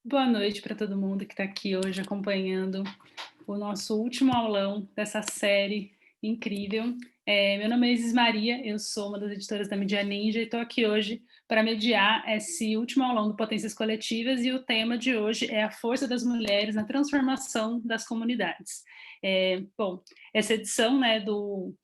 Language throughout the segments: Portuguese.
Boa noite para todo mundo que está aqui hoje acompanhando o nosso último aulão dessa série incrível. Meu nome é Isis Maria, eu sou uma das editoras da Mídia Ninja e estou aqui hoje para mediar esse último aulão do Potências Coletivas, e o tema de hoje é a força das mulheres na transformação das comunidades. Bom, essa edição, né, do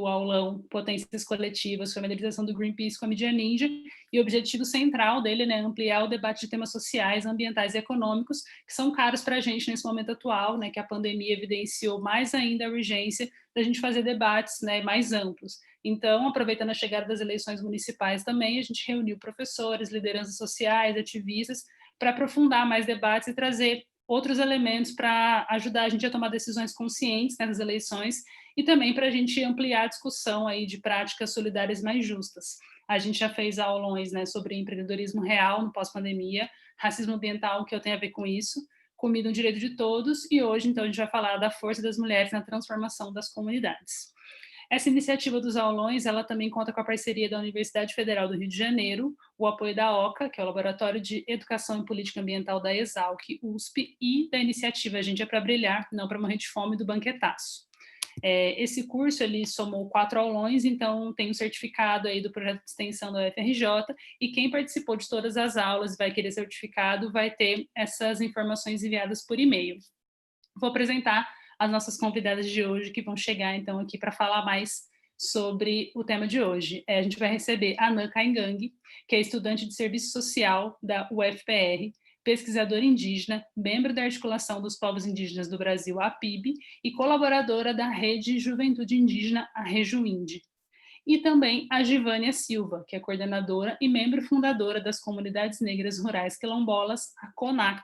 aulão Potências Coletivas foi uma idealização do Greenpeace com a Mídia Ninja, e o objetivo central dele, né, é ampliar o debate de temas sociais, ambientais e econômicos que são caros para a gente nesse momento atual, né, que a pandemia evidenciou mais ainda a urgência da gente fazer debates, né, mais amplos. Então, aproveitando a chegada das eleições municipais também, a gente reuniu professores, lideranças sociais, ativistas, para aprofundar mais debates e trazer outros elementos para ajudar a gente a tomar decisões conscientes nessas eleições, e também para a gente ampliar a discussão aí de práticas solidárias mais justas. A gente já fez aulões, né, sobre empreendedorismo real no pós-pandemia, racismo ambiental, que eu tenho a ver com isso, comida um direito de todos, e hoje, então, a gente vai falar da força das mulheres na transformação das comunidades. Essa iniciativa dos aulões, ela também conta com a parceria da Universidade Federal do Rio de Janeiro, o apoio da OCA, que é o Laboratório de Educação e Política Ambiental da Exalc, USP, e da iniciativa A Gente é para Brilhar, Não para Morrer de Fome, do Banquetaço. Esse curso ele somou 4 aulões, então tem um certificado aí do projeto de extensão da UFRJ, e quem participou de todas as aulas e vai querer certificado vai ter essas informações enviadas por e-mail. Vou apresentar as nossas convidadas de hoje, que vão chegar então aqui para falar mais sobre o tema de hoje. A gente vai receber a Anã Caingangue, que é estudante de serviço social da UFPR, pesquisadora indígena, membro da Articulação dos Povos Indígenas do Brasil, a APIB, e colaboradora da Rede Juventude Indígena, a Rejuinde. E também a Givânia Silva, que é coordenadora e membro fundadora das Comunidades Negras Rurais Quilombolas, a CONAC.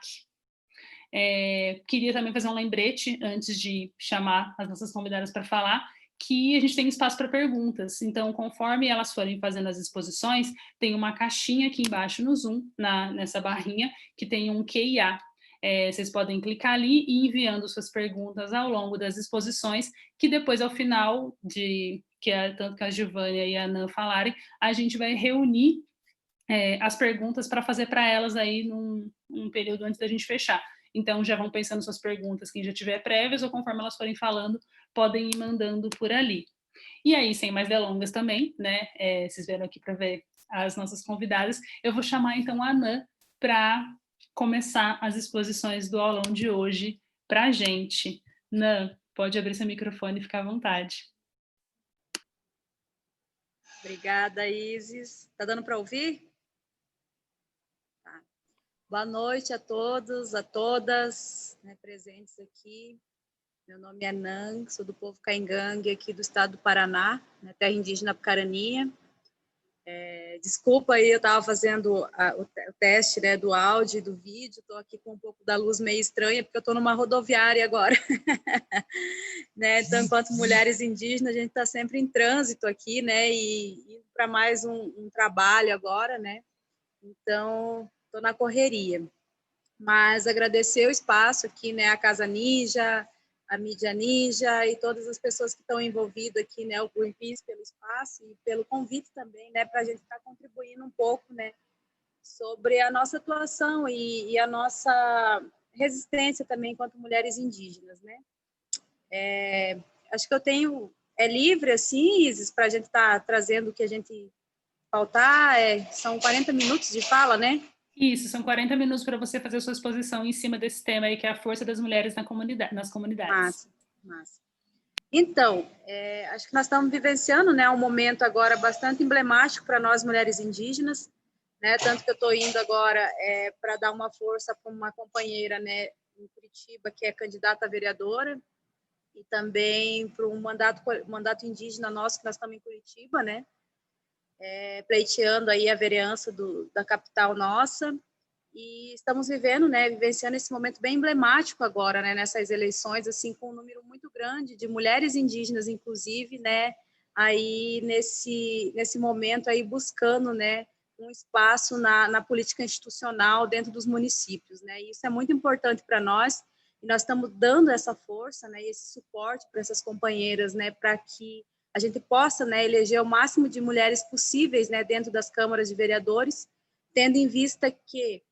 Queria também fazer um lembrete, antes de chamar as nossas convidadas para falar, que a gente tem espaço para perguntas. Então, conforme elas forem fazendo as exposições, tem uma caixinha aqui embaixo no Zoom, nessa barrinha, que tem um Q&A. Vocês podem clicar ali e ir enviando suas perguntas ao longo das exposições, que depois, ao final, tanto que a Giovânia e a Nan falarem, a gente vai reunir as perguntas para fazer para elas aí num período antes da gente fechar. Então, já vão pensando suas perguntas, quem já tiver prévias, ou conforme elas forem falando, podem ir mandando por ali. E aí, sem mais delongas também, né, vocês vieram aqui para ver as nossas convidadas, eu vou chamar então a Anã para começar as exposições do aulão de hoje para a gente. Nan, pode abrir seu microfone e ficar à vontade. Obrigada, Isis. Tá dando para ouvir? Tá. Boa noite a todos, a todas, né, presentes aqui. Meu nome é Nan, sou do povo Caingangue, aqui do estado do Paraná, na terra indígena Pucarania. Desculpa aí, eu estava fazendo o teste, né, do áudio e do vídeo, estou aqui com um pouco da luz meio estranha, porque eu estou numa rodoviária agora. Né? Então, enquanto mulheres indígenas, a gente está sempre em trânsito aqui, né, e indo para mais um trabalho agora, né? Então, estou na correria. Mas agradecer o espaço aqui, né, a Casa Ninja, a Mídia Ninja e todas as pessoas que estão envolvidas aqui, né, o Greenpeace pelo espaço e pelo convite também, né, para a gente estar contribuindo um pouco, né, sobre a nossa atuação e a nossa resistência também enquanto mulheres indígenas, né. Acho que eu tenho livre assim, Isis, para a gente estar trazendo o que a gente faltar. São 40 minutos de fala, né? Isso, são 40 minutos para você fazer a sua exposição em cima desse tema aí, que é a força das mulheres nas comunidades. Massa, massa. Então, acho que nós estamos vivenciando, né, um momento agora bastante emblemático para nós, mulheres indígenas, né, tanto que eu estou indo agora para dar uma força para uma companheira, né, em Curitiba, que é candidata a vereadora, e também para um mandato indígena nosso, que nós estamos em Curitiba, né, pleiteando aí a vereança da capital nossa, e estamos vivendo, né, vivenciando esse momento bem emblemático agora, né, nessas eleições, assim, com um número muito grande de mulheres indígenas, inclusive, né, aí nesse momento aí buscando, né, um espaço na política institucional dentro dos municípios, né, e isso é muito importante para nós, e nós estamos dando essa força, né, e esse suporte para essas companheiras, né, para que a gente possa, né, eleger o máximo de mulheres possíveis, né, dentro das câmaras de vereadores, tendo em vista que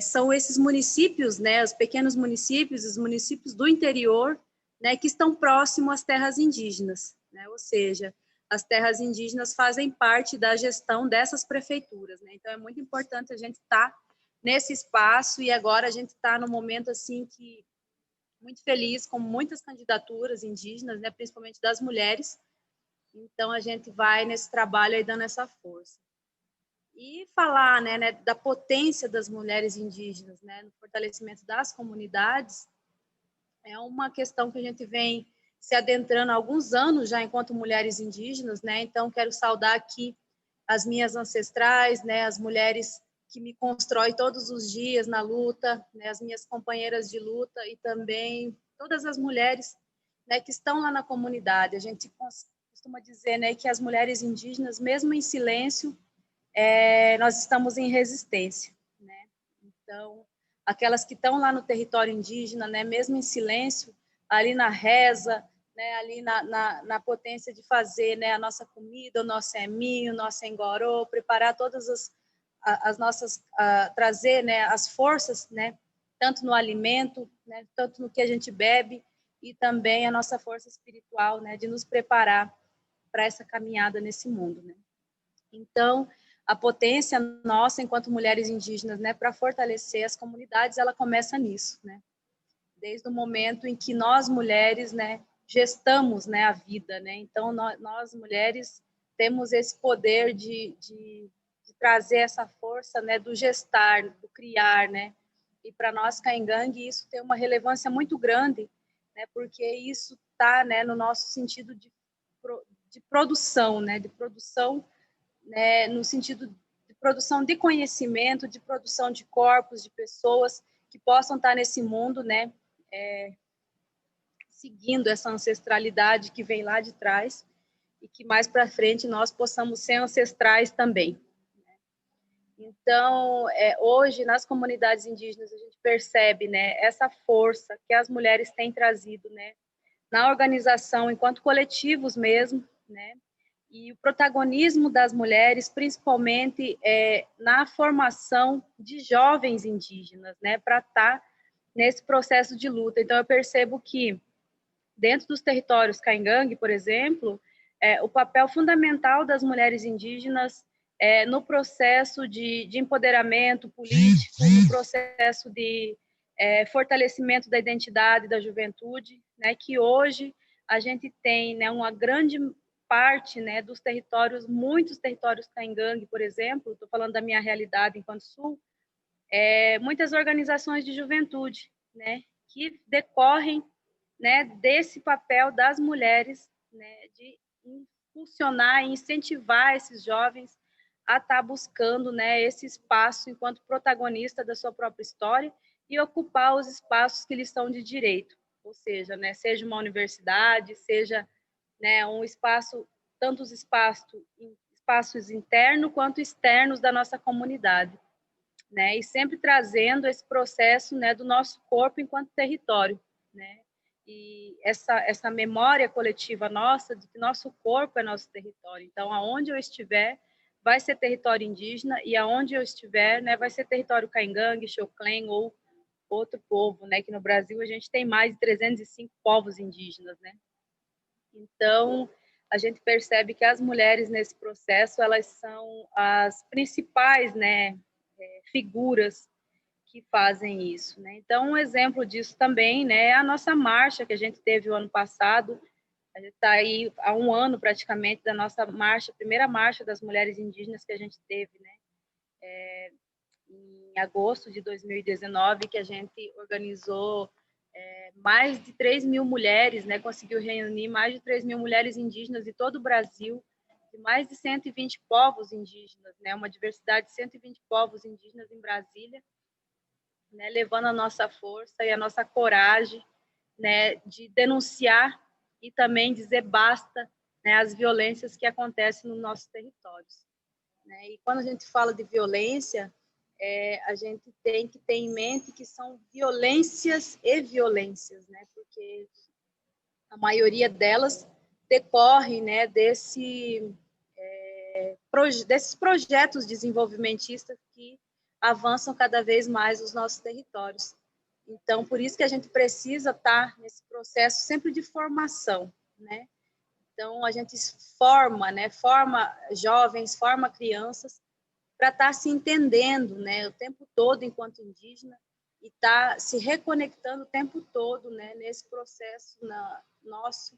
são esses municípios, né, os pequenos municípios, os municípios do interior, né, que estão próximos às terras indígenas, né, ou seja, as terras indígenas fazem parte da gestão dessas prefeituras, né, então é muito importante a gente estar nesse espaço, e agora a gente está no momento assim que muito feliz com muitas candidaturas indígenas, né, principalmente das mulheres, então a gente vai nesse trabalho aí dando essa força. E falar, né, da potência das mulheres indígenas, né, no fortalecimento das comunidades, é uma questão que a gente vem se adentrando há alguns anos já enquanto mulheres indígenas, né? Então quero saudar aqui as minhas ancestrais, né, as mulheres que me constroem todos os dias na luta, né, as minhas companheiras de luta e também todas as mulheres, né, que estão lá na comunidade. A gente costuma dizer, né, que as mulheres indígenas, mesmo em silêncio, nós estamos em resistência, né? Então, aquelas que estão lá no território indígena, né, mesmo em silêncio, ali na reza, né, ali na potência de fazer, né, a nossa comida, o nosso eminho, o nosso engorô, preparar todas as nossas, trazer, né, as forças, né, tanto no alimento, né, tanto no que a gente bebe, e também a nossa força espiritual, né, de nos preparar para essa caminhada nesse mundo, né? Então, a potência nossa enquanto mulheres indígenas, né, para fortalecer as comunidades, ela começa nisso, né? Desde o momento em que nós mulheres, né, gestamos, né, a vida, né? Então nós mulheres temos esse poder de trazer essa força, né, do gestar, do criar, né? E para nós Caingangue isso tem uma relevância muito grande, né? Porque isso está, né, no nosso sentido de produção, né? De produção, né, no sentido de produção de conhecimento, de produção de corpos, de pessoas que possam estar nesse mundo, né, seguindo essa ancestralidade que vem lá de trás, e que mais para frente nós possamos ser ancestrais também. Então, hoje, nas comunidades indígenas, a gente percebe, né, essa força que as mulheres têm trazido, né, na organização, enquanto coletivos mesmo, né, e o protagonismo das mulheres, principalmente na formação de jovens indígenas, né, para estar nesse processo de luta. Então, eu percebo que, dentro dos territórios Caingangue, por exemplo, o papel fundamental das mulheres indígenas no processo de empoderamento político, no processo de fortalecimento da identidade da juventude, né, que hoje a gente tem, né, uma grande parte, né, dos territórios, muitos territórios Caingangue, por exemplo, estou falando da minha realidade enquanto Sul, muitas organizações de juventude, né, que decorrem, né, desse papel das mulheres, né, de impulsionar e incentivar esses jovens a estar buscando, né, esse espaço enquanto protagonista da sua própria história e ocupar os espaços que lhes são de direito, ou seja, né, seja uma universidade, seja, né, um espaço, tanto os espaços internos quanto externos da nossa comunidade, né, e sempre trazendo esse processo, né, do nosso corpo enquanto território, né, e essa memória coletiva nossa de que nosso corpo é nosso território. Então, aonde eu estiver, vai ser território indígena, e aonde eu estiver, né, vai ser território Caingangue, Xoclen ou outro povo, né, que no Brasil a gente tem mais de 305 povos indígenas, né. Então, a gente percebe que as mulheres nesse processo, elas são as principais, né, figuras que fazem isso, né? Então, um exemplo disso também, né, é a nossa marcha que a gente teve o ano passado. A gente está aí há um ano praticamente da nossa marcha, primeira marcha das mulheres indígenas que a gente teve, né, em agosto de 2019, que a gente organizou mais de 3.000 mulheres, né, conseguiu reunir mais de 3.000 mulheres indígenas de todo o Brasil, de mais de 120 povos indígenas, né, uma diversidade de 120 povos indígenas em Brasília, né, levando a nossa força e a nossa coragem, né, de denunciar e também dizer basta, né, às violências que acontecem nos nossos territórios, né? E quando a gente fala de violência, a gente tem que ter em mente que são violências e violências, né? Porque a maioria delas decorre, né, desses projetos desenvolvimentistas que avançam cada vez mais os nossos territórios. Então, por isso que a gente precisa estar nesse processo sempre de formação, né? Então, a gente forma, né? Forma jovens, forma crianças para estar se entendendo, né? O tempo todo enquanto indígena e estar se reconectando o tempo todo, né? Nesse processo nosso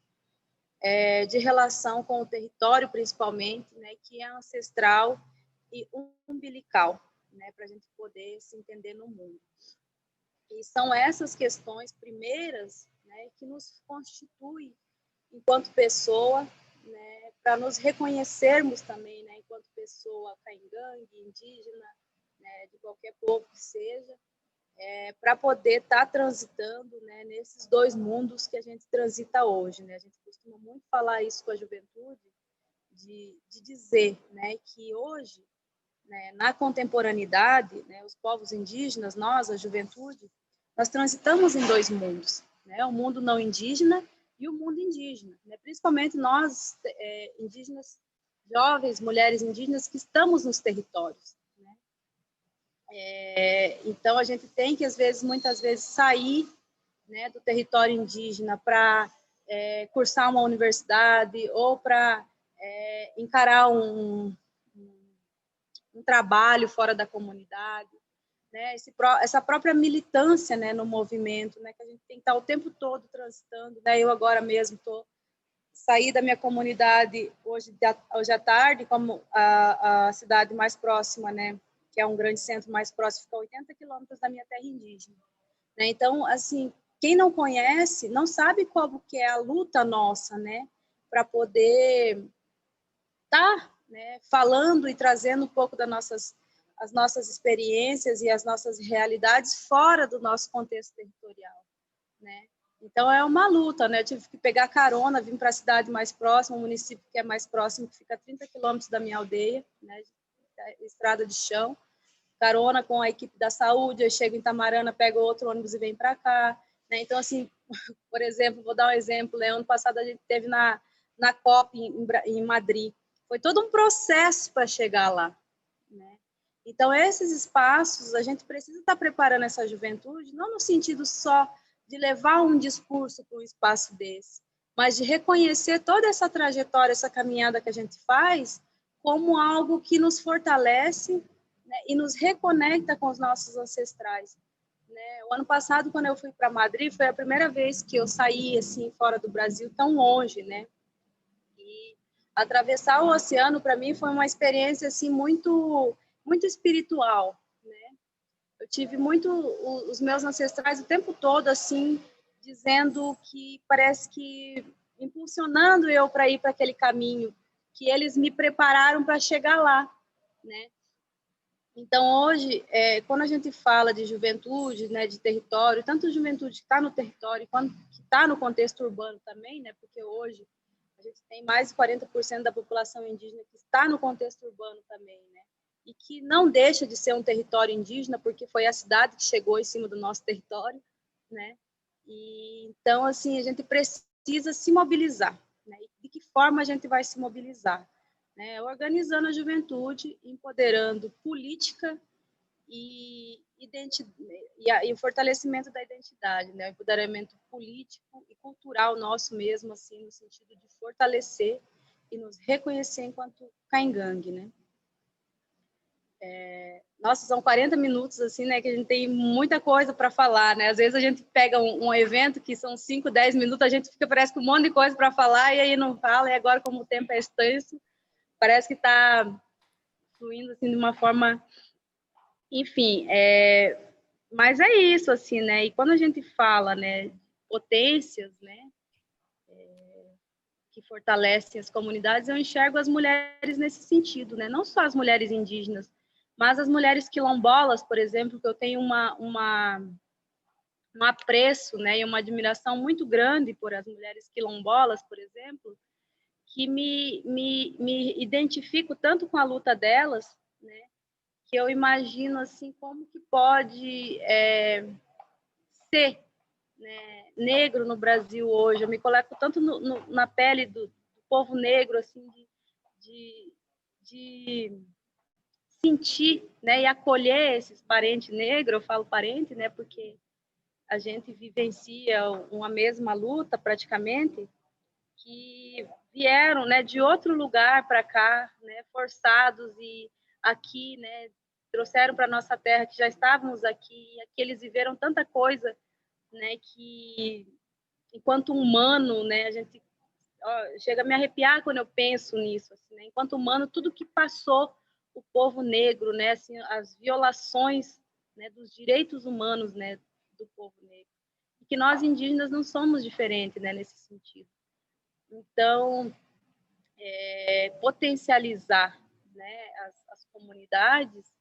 de relação com o território, principalmente, né? Que é ancestral e umbilical, né? Para a gente poder se entender no mundo. E são essas questões primeiras, né, que nos constituem enquanto pessoa, né, para nos reconhecermos também, né, enquanto pessoa caingangue, indígena, né, de qualquer povo que seja, para poder estar transitando, né, nesses dois mundos que a gente transita hoje. Né? A gente costuma muito falar isso com a juventude, de dizer, né, que hoje, né, na contemporaneidade, né, os povos indígenas, nós, a juventude, nós transitamos em dois mundos, né, o mundo não indígena e o mundo indígena, né, principalmente nós, indígenas, jovens, mulheres indígenas que estamos nos territórios. Né? Então, a gente tem que, muitas vezes, sair, né, do território indígena para cursar uma universidade ou para encarar um trabalho fora da comunidade, né? Essa própria militância, né, no movimento, né, que a gente tem que estar o tempo todo transitando. Né? Eu agora mesmo saí da minha comunidade hoje à tarde, como a cidade mais próxima, né, que é um grande centro mais próximo, fica a 80 quilômetros da minha terra indígena. Né? Então, assim, quem não conhece, não sabe como que é a luta nossa, né, para poder estar, né, falando e trazendo um pouco as nossas experiências e as nossas realidades fora do nosso contexto territorial, né? Então é uma luta, né? Eu tive que pegar carona, vim para a cidade mais próxima, um município que é mais próximo, que fica a 30 quilômetros da minha aldeia, né? Estrada de chão, carona com a equipe da saúde, eu chego em Tamarana, pego outro ônibus e venho para cá, né? Então, assim, por exemplo, vou dar um exemplo, né? Ano passado a gente teve na COP em Madrid, foi todo um processo para chegar lá, né? Então, esses espaços, a gente precisa estar preparando essa juventude, não no sentido só de levar um discurso para um espaço desse, mas de reconhecer toda essa trajetória, essa caminhada que a gente faz, como algo que nos fortalece, né, e nos reconecta com os nossos ancestrais. Né? O ano passado, quando eu fui para Madrid, foi a primeira vez que eu saí assim fora do Brasil tão longe, né? E atravessar o oceano para mim foi uma experiência assim muito espiritual, né? Eu tive os meus ancestrais o tempo todo assim dizendo que parece que impulsionando eu para ir para aquele caminho, que eles me prepararam para chegar lá, né? Então, hoje, quando a gente fala de juventude, né, de território, tanto juventude que está no território quanto que está no contexto urbano também, né, porque hoje a gente tem mais de 40% da população indígena que está no contexto urbano também, né, e que não deixa de ser um território indígena, porque foi a cidade que chegou em cima do nosso território, né, e então, assim, a gente precisa se mobilizar, né, e de que forma a gente vai se mobilizar? Né, organizando a juventude, empoderando política e o fortalecimento da identidade, né, o empoderamento político e cultural nosso mesmo, assim, no sentido de fortalecer e nos reconhecer enquanto caingangue, né. Nossa, são 40 minutos, assim, né, que a gente tem muita coisa para falar, né, às vezes a gente pega um evento que são 5, 10 minutos, a gente fica, parece que um monte de coisa para falar e aí não fala, e agora como o tempo é extenso, parece que está fluindo assim de uma forma, enfim, mas é isso assim, né? E quando a gente fala, né, potências, né, que fortalecem as comunidades, eu enxergo as mulheres nesse sentido, né? Não só as mulheres indígenas, mas as mulheres quilombolas, por exemplo, que eu tenho um apreço, né, e uma admiração muito grande por as mulheres quilombolas, por exemplo, que me identifico tanto com a luta delas, né, que eu imagino assim como que pode ser, né, negro no Brasil hoje. Eu me coloco tanto na pele do povo negro, assim, de sentir, né, e acolher esses parentes negros, eu falo parente, né, porque a gente vivencia uma mesma luta praticamente, que vieram, né, de outro lugar para cá, né, forçados e aqui, né, trouxeram para nossa terra que já estávamos aqui, e aqui eles viveram tanta coisa, né, que enquanto humano, né, a gente chega a me arrepiar quando eu penso nisso, assim, né, enquanto humano, tudo que passou o povo negro, né, assim, as violações, né, dos direitos humanos, né, do povo negro, e que nós indígenas não somos diferentes, né, nesse sentido. Então, potencializar, né, as comunidades,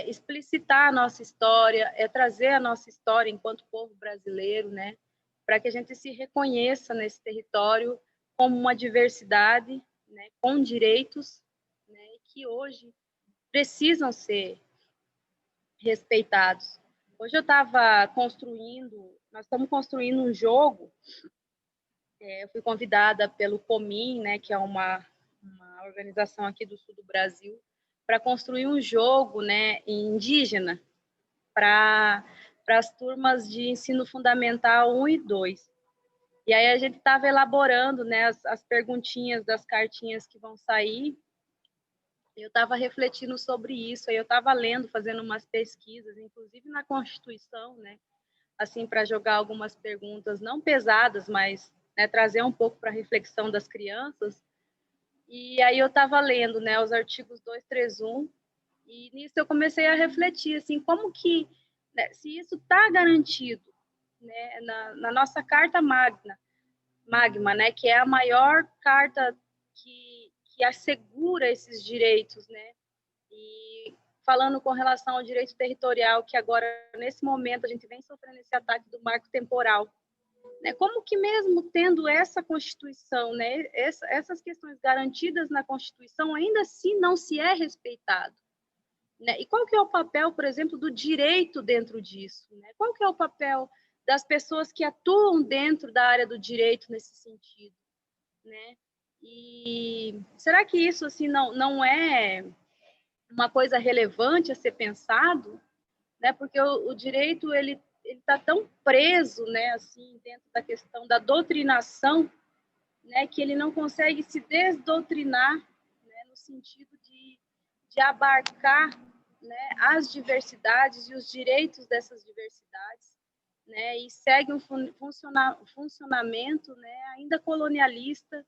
explicitar a nossa história, trazer a nossa história enquanto povo brasileiro, né, para que a gente se reconheça nesse território como uma diversidade, né, com direitos, né, que hoje precisam ser respeitados. Hoje eu estava nós estamos construindo um jogo. Eu fui convidada pelo Comin, né, que é uma organização aqui do sul do Brasil, para construir um jogo, né, indígena para as turmas de ensino fundamental 1 e 2. E aí a gente estava elaborando, né, as perguntinhas das cartinhas que vão sair. Eu estava refletindo sobre isso, aí eu estava lendo, fazendo umas pesquisas, inclusive na Constituição, né, assim, para jogar algumas perguntas não pesadas, mas, né, trazer um pouco para a reflexão das crianças. E aí eu estava lendo, né, os artigos 231, e nisso eu comecei a refletir, assim, como que, né, se isso está garantido, né, na nossa Carta Magma, né, que é a maior carta que assegura esses direitos, né, e falando com relação ao direito territorial, que agora, nesse momento, a gente vem sofrendo esse ataque do marco temporal, né, como que mesmo tendo essa Constituição, né, essas questões garantidas na Constituição, ainda assim não se é respeitado, né? E qual que é o papel, por exemplo, do direito dentro disso, né? Qual que é o papel das pessoas que atuam dentro da área do direito nesse sentido, né? E será que isso assim não é uma coisa relevante a ser pensado, né? Porque o direito ele está tão preso, né, assim, dentro da questão da doutrinação, né, que ele não consegue se desdoutrinar, né, no sentido de abarcar, né, as diversidades e os direitos dessas diversidades, né, e segue um funcionamento, né, ainda colonialista,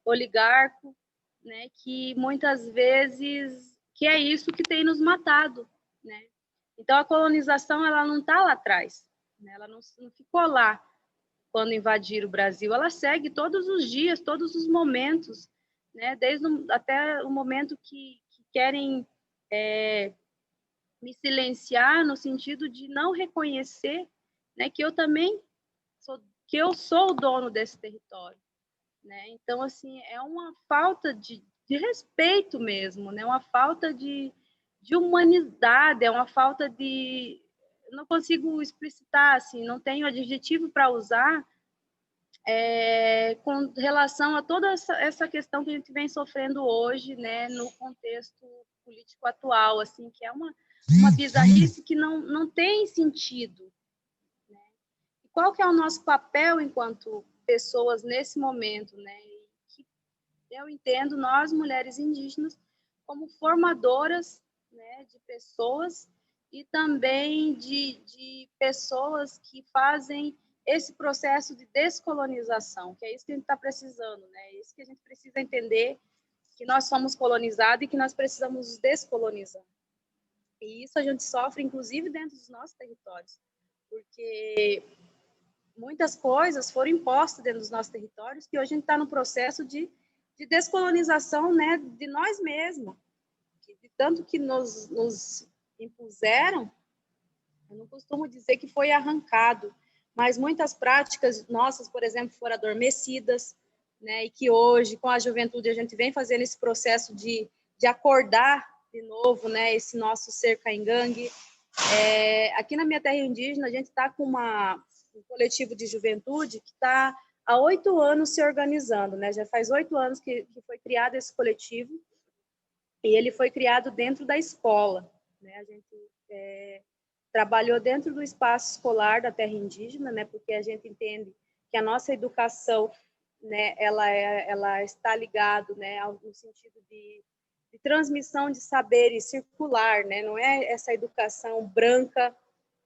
oligarco, né, que muitas vezes que é isso que tem nos matado, né? Então a colonização ela não está lá atrás, né? Ela não ficou lá quando invadiram o Brasil, ela segue todos os dias, todos os momentos, né? Até o momento que querem me silenciar no sentido de não reconhecer, né, que eu também que eu sou o dono desse território, né? Então assim é uma falta de respeito mesmo, né? Uma falta de humanidade, é uma falta de eu não consigo explicitar assim, não tenho adjetivo para usar com relação a toda essa questão que a gente vem sofrendo hoje, né, no contexto político atual, assim, que é uma bizarrice que não tem sentido, né? E qual que é o nosso papel enquanto pessoas nesse momento, né? Que eu entendo nós, mulheres indígenas, como formadoras, né, de pessoas e também de pessoas que fazem esse processo de descolonização, que é isso que a gente está precisando, né? É isso que a gente precisa entender, que nós somos colonizados e que nós precisamos descolonizar. E isso a gente sofre, inclusive, dentro dos nossos territórios, porque muitas coisas foram impostas dentro dos nossos territórios que hoje a gente está no processo de descolonização, né, de nós mesmos, de tanto que nos impuseram. Eu não costumo dizer que foi arrancado, mas muitas práticas nossas, por exemplo, foram adormecidas, né, e que hoje, com a juventude, a gente vem fazendo esse processo de acordar de novo, né, esse nosso ser caingangue. Aqui na minha terra indígena, a gente está com um coletivo de juventude que está há 8 anos se organizando, né? Já faz 8 anos que foi criado esse coletivo, e ele foi criado dentro da escola, né? A gente trabalhou dentro do espaço escolar da terra indígena, né? Porque a gente entende que a nossa educação, né, ela está ligado, né, no sentido de transmissão de saberes circular, né? Não é essa educação branca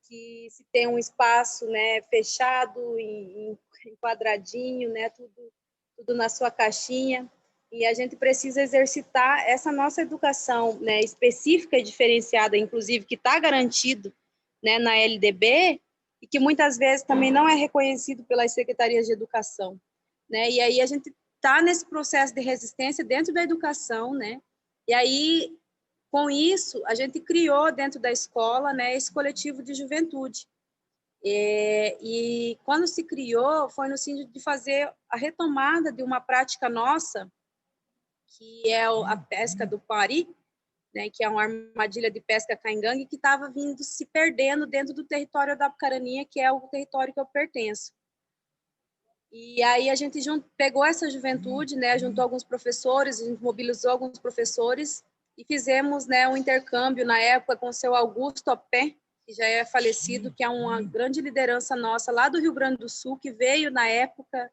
que se tem um espaço, né, fechado em quadradinho, né, tudo na sua caixinha. E a gente precisa exercitar essa nossa educação, né, específica e diferenciada, inclusive que está garantido, né, na LDB, e que muitas vezes também não é reconhecido pelas secretarias de educação, né? E aí a gente está nesse processo de resistência dentro da educação, né? E aí, com isso, a gente criou dentro da escola, né, esse coletivo de juventude. E quando se criou, foi no sentido de fazer a retomada de uma prática nossa, que é a pesca do pari, né, que é uma armadilha de pesca caingangue, que estava vindo se perdendo dentro do território da Apucaraninha, que é o território que eu pertenço. E aí a gente pegou essa juventude, né, juntou alguns professores, a gente mobilizou alguns professores e fizemos, né, um intercâmbio na época com o seu Augusto Opé, que já é falecido, que é uma grande liderança nossa lá do Rio Grande do Sul, que veio na época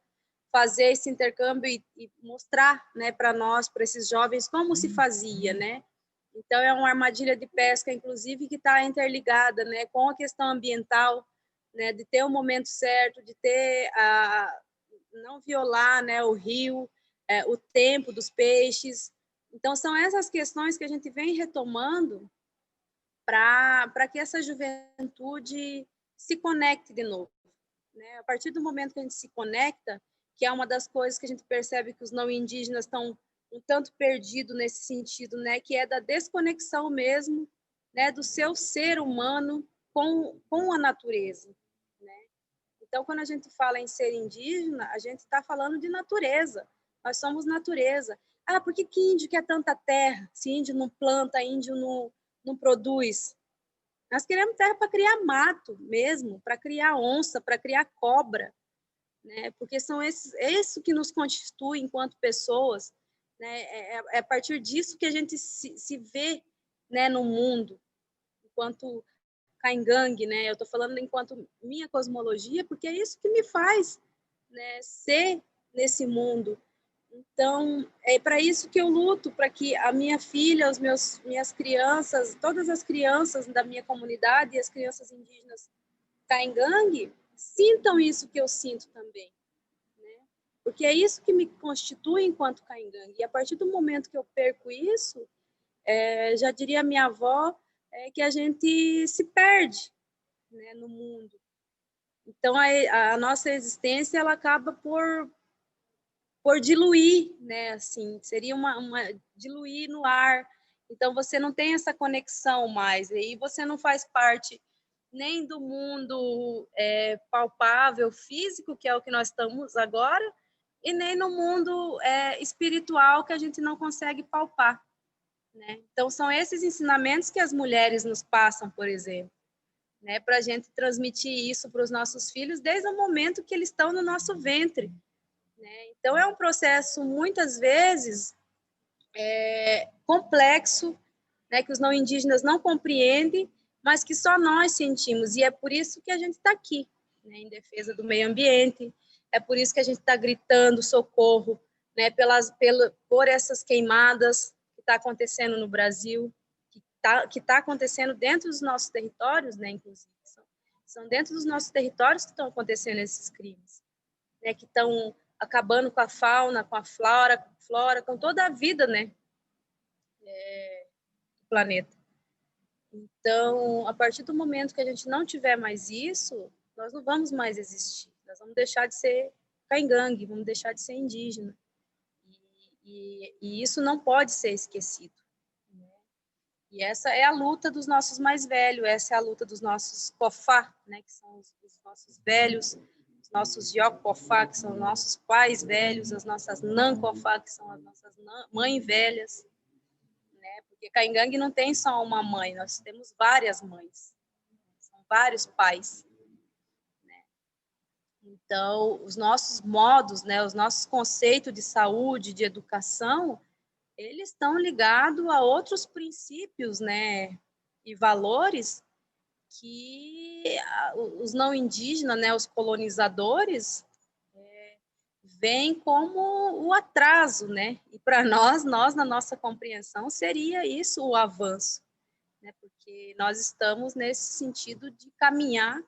fazer esse intercâmbio e mostrar, né, para nós, para esses jovens, como se fazia, né? Então é uma armadilha de pesca, inclusive, que está interligada, né, com a questão ambiental, né, de ter o momento certo, de ter não violar, né, o rio, o tempo dos peixes. Então são essas questões que a gente vem retomando para que essa juventude se conecte de novo, né? A partir do momento que a gente se conecta, que é uma das coisas que a gente percebe que os não indígenas estão um tanto perdidos nesse sentido, né, que é da desconexão mesmo, né, do seu ser humano com a natureza, né? Então, quando a gente fala em ser indígena, a gente está falando de natureza. Nós somos natureza. Ah, por que índio quer tanta terra? Se índio não planta, índio não produz. Nós queremos terra para criar mato mesmo, para criar onça, para criar cobra, né? Porque é isso que nos constitui enquanto pessoas, né? É a partir disso que a gente se vê, né, no mundo, enquanto caingangue, né? Eu estou falando enquanto minha cosmologia, porque é isso que me faz, né, ser nesse mundo. Então, é para isso que eu luto, para que a minha filha, minhas crianças, todas as crianças da minha comunidade e as crianças indígenas caingangue sintam isso que eu sinto também, né? Porque é isso que me constitui enquanto caingangue. E a partir do momento que eu perco isso, já diria a minha avó, que a gente se perde, né, no mundo. Então, a nossa existência ela acaba por diluir, né? Assim, seria diluir no ar. Então, você não tem essa conexão mais. E aí você não faz parte nem do mundo palpável, físico, que é o que nós estamos agora, e nem no mundo espiritual, que a gente não consegue palpar, né? Então, são esses ensinamentos que as mulheres nos passam, por exemplo, né, para a gente transmitir isso para os nossos filhos desde o momento que eles estão no nosso ventre, né? Então, é um processo, muitas vezes, complexo, né, que os não indígenas não compreendem, mas que só nós sentimos. E é por isso que a gente está aqui, né, em defesa do meio ambiente, é por isso que a gente está gritando socorro, né, por essas queimadas que está acontecendo no Brasil, que tá acontecendo dentro dos nossos territórios, né, inclusive. São dentro dos nossos territórios que estão acontecendo esses crimes, né, que estão acabando com a fauna, com a flora, com toda a vida, né, do planeta. Então, a partir do momento que a gente não tiver mais isso, nós não vamos mais existir. Nós vamos deixar de ser caingangue, vamos deixar de ser indígena. E isso não pode ser esquecido. E essa é a luta dos nossos mais velhos, essa é a luta dos nossos cofá, né, que são os nossos velhos, os nossos iocofá, que são nossos pais velhos, as nossas nancofá, que são as nossas mães velhas, né, porque caingangue não tem só uma mãe, nós temos várias mães, são vários pais, né? Então, os nossos modos, né, os nossos conceitos de saúde, de educação, eles estão ligados a outros princípios, né, e valores que os não indígenas, né, os colonizadores, veem como o atraso, né? E para nós, na nossa compreensão, seria isso o avanço, né? Porque nós estamos nesse sentido de caminhar,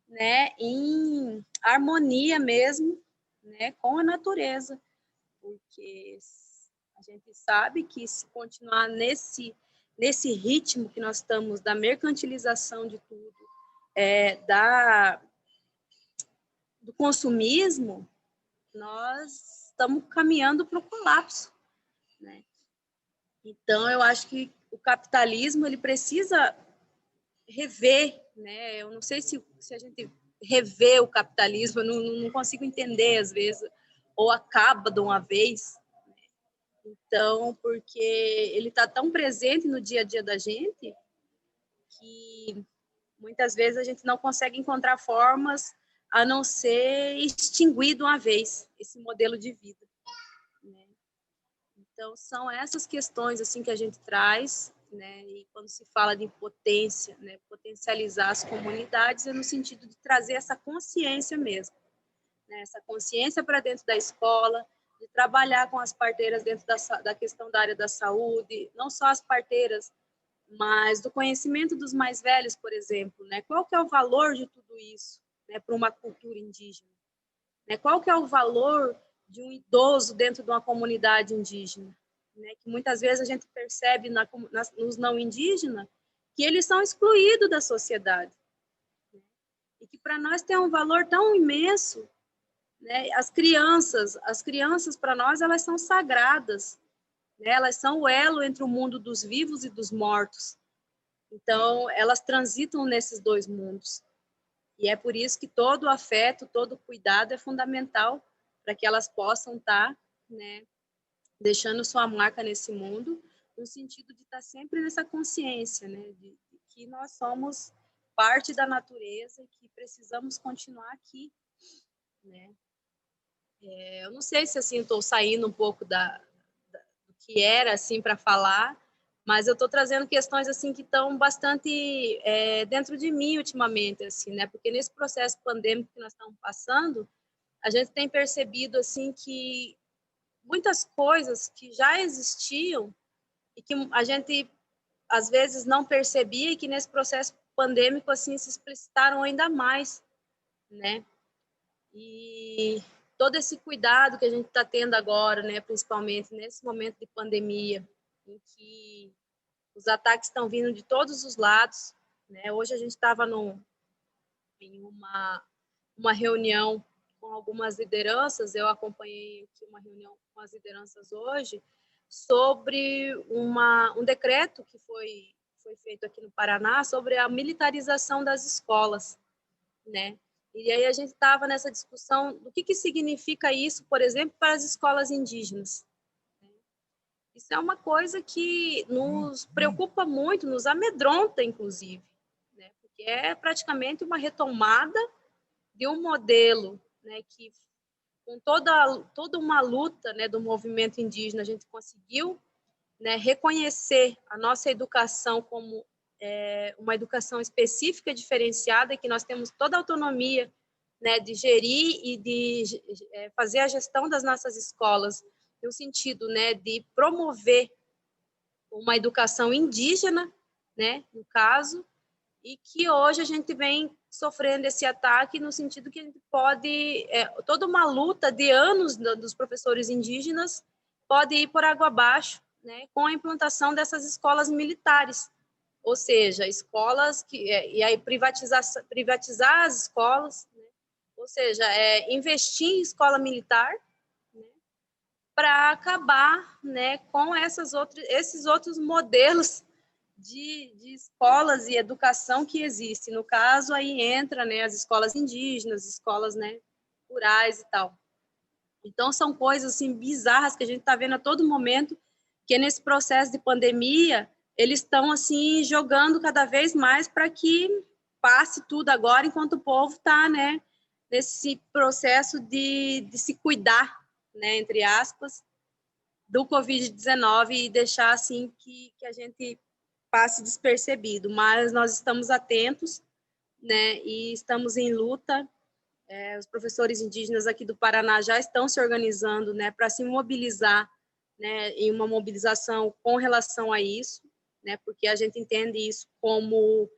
né, em harmonia mesmo, né, com a natureza, porque a gente sabe que se continuar nesse ritmo que nós estamos da mercantilização de tudo, do consumismo, nós estamos caminhando para o colapso, né? Então, eu acho que o capitalismo ele precisa rever, né? Eu não sei se a gente rever o capitalismo, eu não consigo entender às vezes, ou acaba de uma vez. Então, porque ele está tão presente no dia a dia da gente que muitas vezes a gente não consegue encontrar formas a não ser extinguir de uma vez esse modelo de vida, né? Então, são essas questões assim que a gente traz, né? E quando se fala de potência, né? Potencializar as comunidades é no sentido de trazer essa consciência mesmo, né? Essa consciência para dentro da escola, de trabalhar com as parteiras dentro da questão da área da saúde, não só as parteiras, mas do conhecimento dos mais velhos, por exemplo, né? Qual que é o valor de tudo isso, né? Para uma cultura indígena, né? Qual que é o valor de um idoso dentro de uma comunidade indígena, né? Que muitas vezes a gente percebe nos não indígenas que eles são excluídos da sociedade, né? E que para nós tem um valor tão imenso, né? As crianças para nós elas são sagradas, né? Elas são o elo entre o mundo dos vivos e dos mortos. Então, elas transitam nesses dois mundos. E é por isso que todo o afeto, todo o cuidado é fundamental para que elas possam estar, né, deixando sua marca nesse mundo, no sentido de estar sempre nessa consciência, né, de que nós somos parte da natureza e que precisamos continuar aqui, né? Eu não sei se assim estou saindo um pouco do que era assim para falar, mas eu estou trazendo questões assim que estão bastante dentro de mim ultimamente, assim, né? Porque nesse processo pandêmico que nós estamos passando, a gente tem percebido assim que muitas coisas que já existiam e que a gente às vezes não percebia e que nesse processo pandêmico assim se explicitaram ainda mais, né? E todo esse cuidado que a gente está tendo agora, né, principalmente nesse momento de pandemia, em que os ataques estão vindo de todos os lados, né? Hoje a gente estava em uma reunião com algumas lideranças, eu acompanhei aqui uma reunião com as lideranças hoje, sobre um decreto que foi feito aqui no Paraná sobre a militarização das escolas, né? E aí a gente estava nessa discussão do que significa isso, por exemplo, para as escolas indígenas. Isso é uma coisa que nos preocupa muito, nos amedronta, inclusive, né? Porque é praticamente uma retomada de um modelo, né, que com toda uma luta, né, do movimento indígena, a gente conseguiu, né, reconhecer a nossa educação como uma educação específica, diferenciada, que nós temos toda a autonomia, né, de gerir e de fazer a gestão das nossas escolas, no sentido, né, de promover uma educação indígena, né, no caso, e que hoje a gente vem sofrendo esse ataque no sentido que a gente pode, toda uma luta de anos dos professores indígenas pode ir por água abaixo, né, com a implantação dessas escolas militares, ou seja, escolas e aí privatizar as escolas, né, ou seja, investir em escola militar, né, para acabar, né, com esses outros modelos de escolas e educação que existe. No caso, aí entra, né, as escolas indígenas, escolas, né, rurais e tal. Então, são coisas assim, bizarras que a gente está vendo a todo momento, que nesse processo de pandemia, eles estão assim, jogando cada vez mais para que passe tudo agora, enquanto o povo está, né, nesse processo de se cuidar, né, entre aspas, do Covid-19 e deixar assim que a gente passe despercebido, mas nós estamos atentos, né, e estamos em luta. Os professores indígenas aqui do Paraná já estão se organizando, né, para se mobilizar, né, em uma mobilização com relação a isso, né, porque a gente entende isso como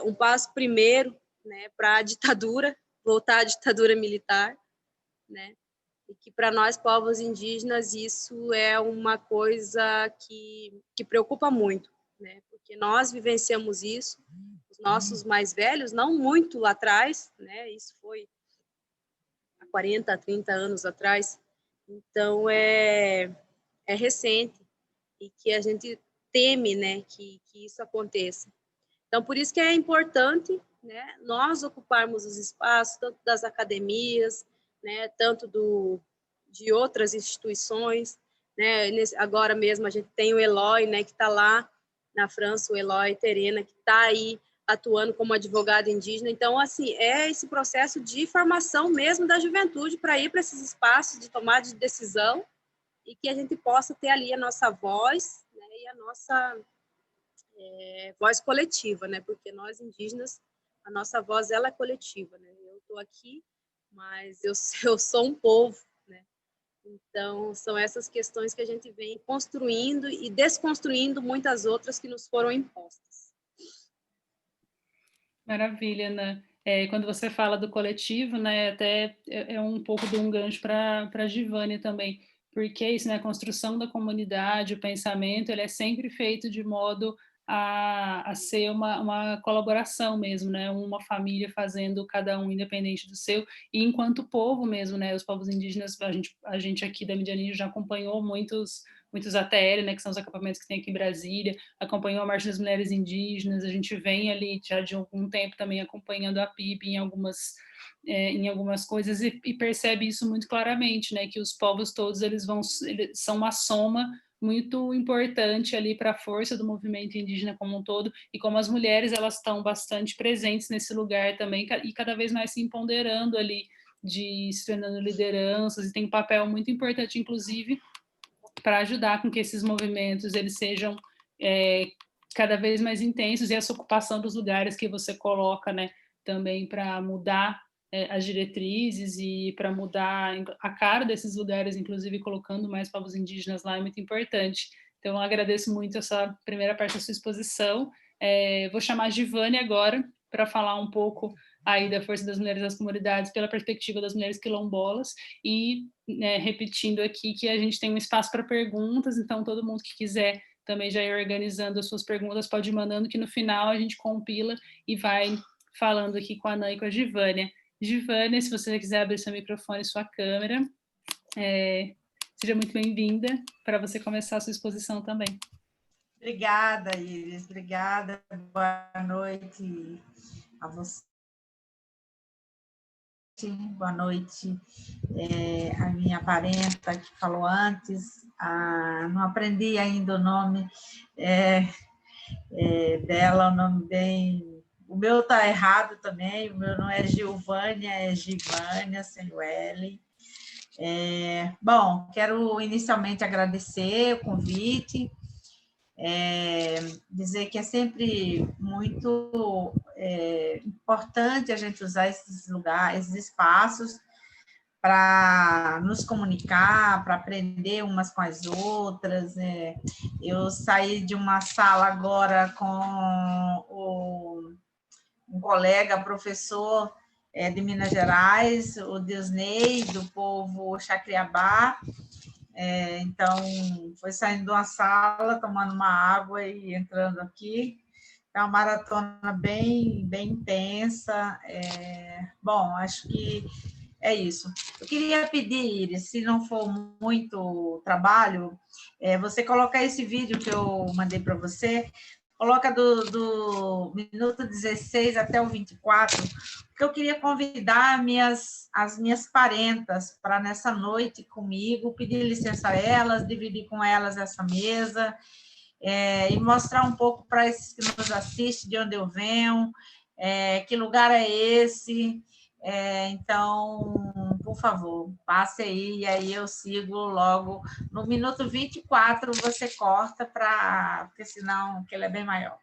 um passo primeiro, né, para a ditadura, voltar à ditadura militar, né, e que para nós, povos indígenas, isso é uma coisa que preocupa muito, né, porque nós vivenciamos isso, os nossos mais velhos, não muito lá atrás, né, isso foi há 40, 30 anos atrás, então é recente e que a gente teme, né, que isso aconteça. Então, por isso que é importante, né, nós ocuparmos os espaços, tanto das academias, né, tanto de outras instituições, né, agora mesmo a gente tem o Eloy, né, que está lá na França, o Eloy Terena, que está aí atuando como advogado indígena. Então, assim, é esse processo de formação mesmo da juventude para ir para esses espaços de tomada de decisão e que a gente possa ter ali a nossa voz, né, e a nossa voz coletiva, né? Porque nós indígenas, a nossa voz ela é coletiva, né? Eu estou aqui, mas eu sou um povo, né? Então são essas questões que a gente vem construindo e desconstruindo muitas outras que nos foram impostas. Maravilha, Ana. Quando você fala do coletivo, né, até é um pouco de um gancho para a Givânia também, porque é isso, né, a construção da comunidade, o pensamento, ele é sempre feito de modo a ser uma colaboração mesmo, né, uma família fazendo cada um independente do seu, e enquanto povo mesmo, né, os povos indígenas, a gente aqui da Midianinho já acompanhou muitos ATL, né, que são os acampamentos que tem aqui em Brasília, acompanhou a Marcha das Mulheres Indígenas, a gente vem ali já de algum tempo também acompanhando a PIB em algumas coisas e percebe isso muito claramente, né, que os povos todos eles são uma soma muito importante ali para a força do movimento indígena como um todo, e como as mulheres elas estão bastante presentes nesse lugar também e cada vez mais se empoderando ali, se tornando lideranças, e tem um papel muito importante, inclusive, para ajudar com que esses movimentos eles sejam cada vez mais intensos, e essa ocupação dos lugares que você coloca, né, também para mudar as diretrizes e para mudar a cara desses lugares, inclusive colocando mais povos indígenas lá, é muito importante. Então, eu agradeço muito essa primeira parte da sua exposição. Vou chamar a Givânia agora para falar um pouco aí da força das mulheres das comunidades pela perspectiva das mulheres quilombolas e, né, repetindo aqui que a gente tem um espaço para perguntas, então todo mundo que quiser também já ir organizando as suas perguntas pode ir mandando, que no final a gente compila e vai falando aqui com a Ana e com a Givânia. Givânia, se você quiser abrir seu microfone e sua câmera, seja muito bem-vinda para você começar a sua exposição também. Obrigada, Iris, obrigada, boa noite a você. Boa noite a minha parenta que falou antes, não aprendi ainda o nome dela, o nome bem... O meu está errado também, o meu não é Gilvânia, é Givânia, sem o L. Bom, quero inicialmente agradecer o convite, dizer que é sempre muito importante a gente usar esses lugares, esses espaços, para nos comunicar, para aprender umas com as outras. Eu saí de uma sala agora com um colega, professor de Minas Gerais, o Disney, do povo Xacriabá. Então, foi saindo de uma sala, tomando uma água e entrando aqui. É uma maratona bem intensa. Bom, acho que é isso. Eu queria pedir, Iris, se não for muito trabalho, você colocar esse vídeo que eu mandei para você, coloca do minuto 16 até o 24, porque eu queria convidar as minhas parentas para nessa noite comigo, pedir licença a elas, dividir com elas essa mesa, e mostrar um pouco para esses que nos assistem de onde eu venho, que lugar é esse. Então, por favor, passe aí, e aí eu sigo logo. No minuto 24 você corta, porque senão que ele é bem maior.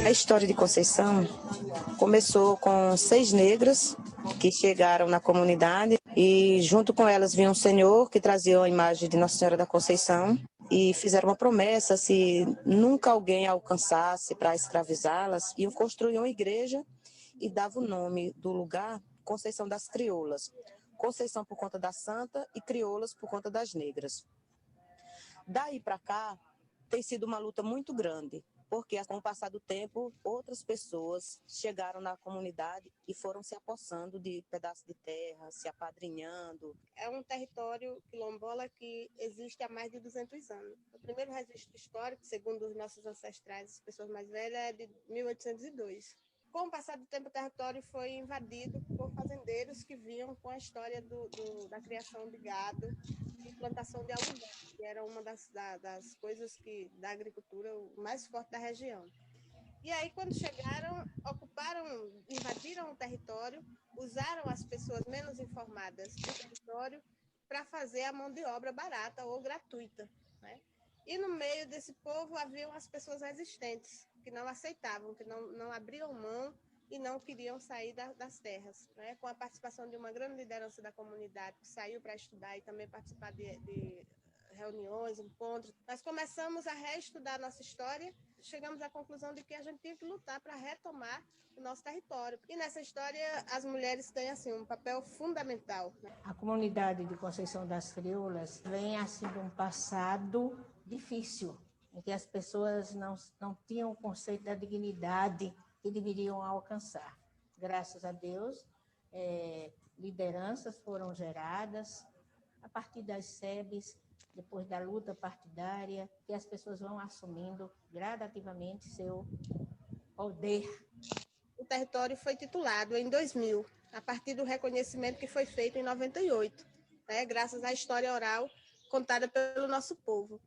A história de Conceição começou com 6 negras que chegaram na comunidade e junto com elas vinha um senhor que trazia a imagem de Nossa Senhora da Conceição e fizeram uma promessa: se nunca alguém alcançasse para escravizá-las, iam construir uma igreja e dava o nome do lugar Conceição das Crioulas. Conceição por conta da santa e crioulas por conta das negras. Daí para cá tem sido uma luta muito grande, porque com o passar do tempo, outras pessoas chegaram na comunidade e foram se apossando de pedaços de terra, se apadrinhando. É um território quilombola que existe há mais de 200 anos. O primeiro registro histórico, segundo os nossos ancestrais, as pessoas mais velhas, é de 1802. Com o passar do tempo, o território foi invadido por fazendeiros que vinham com a história da criação de gado e plantação de algodão, que era uma das coisas da agricultura mais forte da região. E aí, quando chegaram, invadiram o território, usaram as pessoas menos informadas do território para fazer a mão de obra barata ou gratuita, né? E no meio desse povo haviam as pessoas resistentes, que não aceitavam, que não abriam mão e não queriam sair das terras, né? Com a participação de uma grande liderança da comunidade, que saiu para estudar e também participar de reuniões, encontros. Nós começamos a reestudar a nossa história, chegamos à conclusão de que a gente tinha que lutar para retomar o nosso território. E nessa história, as mulheres têm assim, um papel fundamental, né? A comunidade de Conceição das Crioulas vem assim de um passado difícil, em que as pessoas não tinham o conceito da dignidade que deveriam alcançar. Graças a Deus, lideranças foram geradas a partir das SEBs, depois da luta partidária, que as pessoas vão assumindo gradativamente seu poder. O território foi titulado em 2000, a partir do reconhecimento que foi feito em 98, né, graças à história oral contada pelo nosso povo.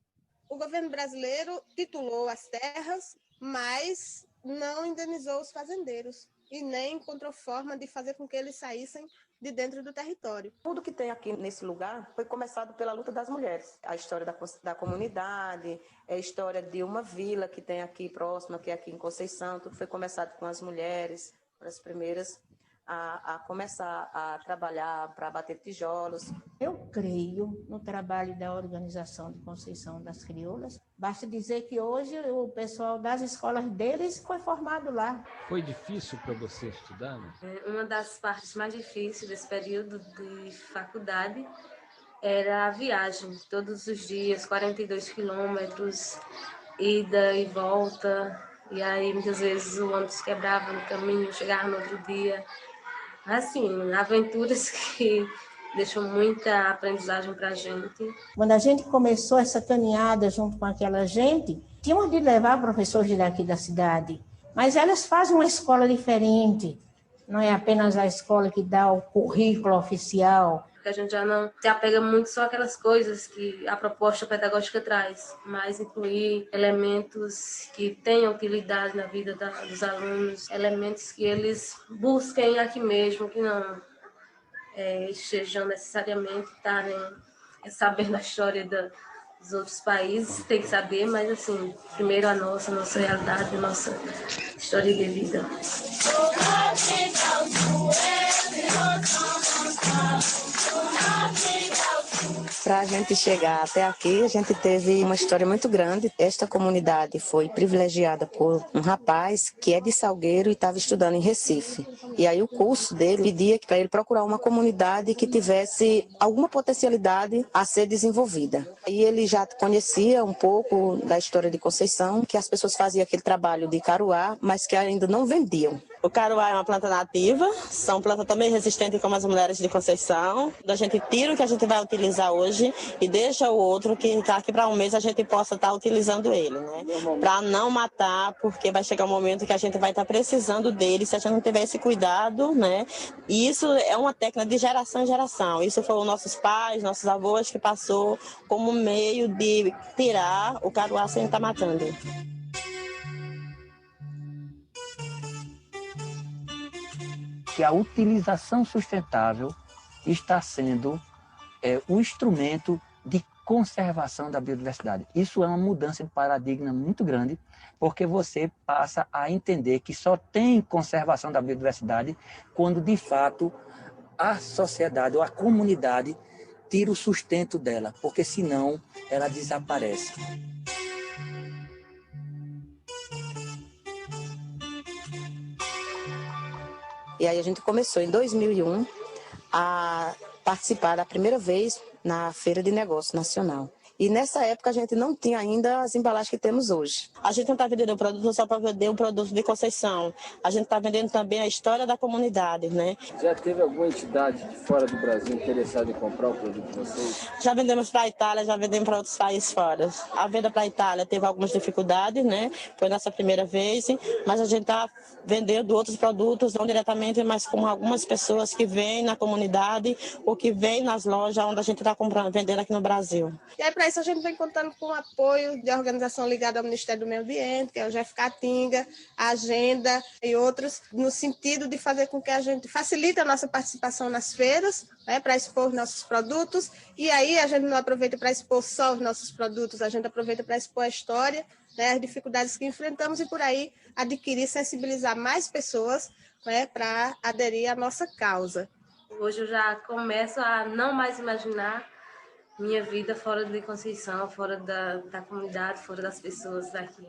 O governo brasileiro titulou as terras, mas não indenizou os fazendeiros e nem encontrou forma de fazer com que eles saíssem de dentro do território. Tudo que tem aqui nesse lugar foi começado pela luta das mulheres. A história da comunidade, a história de uma vila que tem aqui próxima, que é aqui em Conceição, tudo foi começado com as mulheres, as primeiras a começar a trabalhar para bater tijolos. Eu creio no trabalho da organização de Conceição das Crioulas. Basta dizer que hoje o pessoal das escolas deles foi formado lá. Foi difícil para você estudar, né? Uma das partes mais difíceis desse período de faculdade era a viagem. Todos os dias, 42 quilômetros, ida e volta. E aí, muitas vezes, o ônibus quebrava no caminho, chegava no outro dia. Assim, aventuras que deixam muita aprendizagem para a gente. Quando a gente começou essa caminhada junto com aquela gente, tínhamos de levar professores daqui da cidade, mas elas fazem uma escola diferente, não é apenas a escola que dá o currículo oficial. A gente já não se apega muito só àquelas coisas que a proposta pedagógica traz, mas incluir elementos que tenham utilidade na vida dos alunos, elementos que eles busquem aqui mesmo, que não estejam necessariamente estarem sabendo a história dos outros países, tem que saber, mas assim, primeiro a nossa realidade, a nossa história de vida. Para a gente chegar até aqui, a gente teve uma história muito grande. Esta comunidade foi privilegiada por um rapaz que é de Salgueiro e estava estudando em Recife. E aí o curso dele pedia para ele procurar uma comunidade que tivesse alguma potencialidade a ser desenvolvida. E ele já conhecia um pouco da história de Conceição, que as pessoas faziam aquele trabalho de caruá, mas que ainda não vendiam. O caruá é uma planta nativa, são plantas também resistentes como as mulheres de Conceição. A gente tira o que a gente vai utilizar hoje e deixa o outro que daqui para um mês a gente possa estar utilizando ele, né? Para não matar, porque vai chegar um momento que a gente vai estar precisando dele se a gente não tiver esse cuidado, né? E isso é uma técnica de geração em geração. Isso foi os nossos pais, nossos avós que passou como meio de tirar o caruá sem estar matando. Que a utilização sustentável está sendo o instrumento de conservação da biodiversidade. Isso é uma mudança de paradigma muito grande, porque você passa a entender que só tem conservação da biodiversidade quando, de fato, a sociedade ou a comunidade tira o sustento dela, porque senão ela desaparece. E aí a gente começou em 2001 a participar da primeira vez na Feira de Negócio Nacional. E nessa época a gente não tinha ainda as embalagens que temos hoje. A gente não está vendendo o produto só para vender o produto de Conceição. A gente está vendendo também a história da comunidade, né? Já teve alguma entidade de fora do Brasil interessada em comprar o produto de vocês? Já vendemos para a Itália, já vendemos para outros países fora. A venda para a Itália teve algumas dificuldades, né? Foi nossa primeira vez, mas a gente está vendendo outros produtos, não diretamente, mas com algumas pessoas que vêm na comunidade ou que vêm nas lojas onde a gente está comprando, vendendo aqui no Brasil. E aí, para isso, a gente vem contando com o apoio de organização ligada ao Ministério do Meio Ambiente, que é o Jeff Catinga, a Agenda e outros, no sentido de fazer com que a gente facilite a nossa participação nas feiras, né, para expor nossos produtos. E aí a gente não aproveita para expor só os nossos produtos, a gente aproveita para expor a história, né, as dificuldades que enfrentamos e por aí adquirir, sensibilizar mais pessoas, né, para aderir à nossa causa. Hoje eu já começo a não mais imaginar minha vida fora de Conceição, fora da comunidade, fora das pessoas daqui.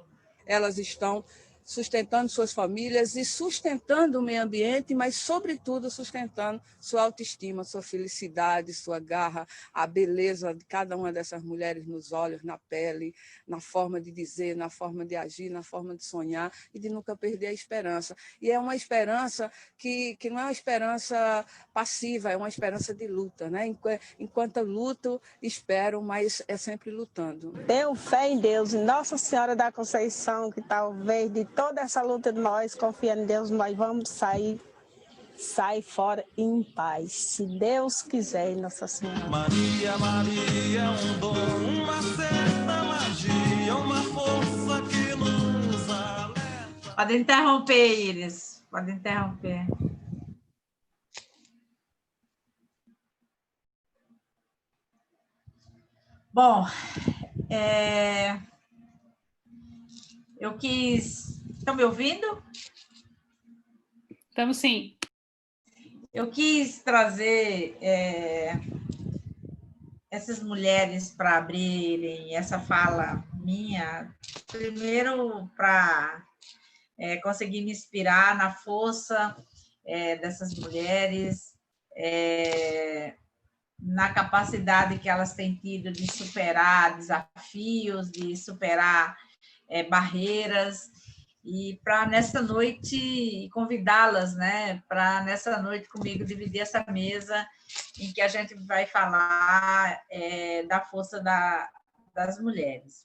Elas estão sustentando suas famílias e sustentando o meio ambiente, mas, sobretudo, sustentando sua autoestima, sua felicidade, sua garra, a beleza de cada uma dessas mulheres nos olhos, na pele, na forma de dizer, na forma de agir, na forma de sonhar e de nunca perder a esperança. E é uma esperança que não é uma esperança passiva, é uma esperança de luta, né? Enquanto eu luto, espero, mas é sempre lutando. Tenho fé em Deus, em Nossa Senhora da Conceição, que talvez de toda essa luta de nós, confiando em Deus, nós vamos sair fora em paz, se Deus quiser, Nossa Senhora. Maria, Maria, um dom, uma certa magia, uma força que nos alerta. Pode interromper, Iris, pode interromper. Bom, eu quis... Estão me ouvindo? Estamos sim. Eu quis trazer essas mulheres para abrirem essa fala minha, primeiro para conseguir me inspirar na força dessas mulheres, na capacidade que elas têm tido de superar desafios, de superar barreiras, e para nessa noite convidá-las, né, para nessa noite comigo dividir essa mesa em que a gente vai falar da força das mulheres.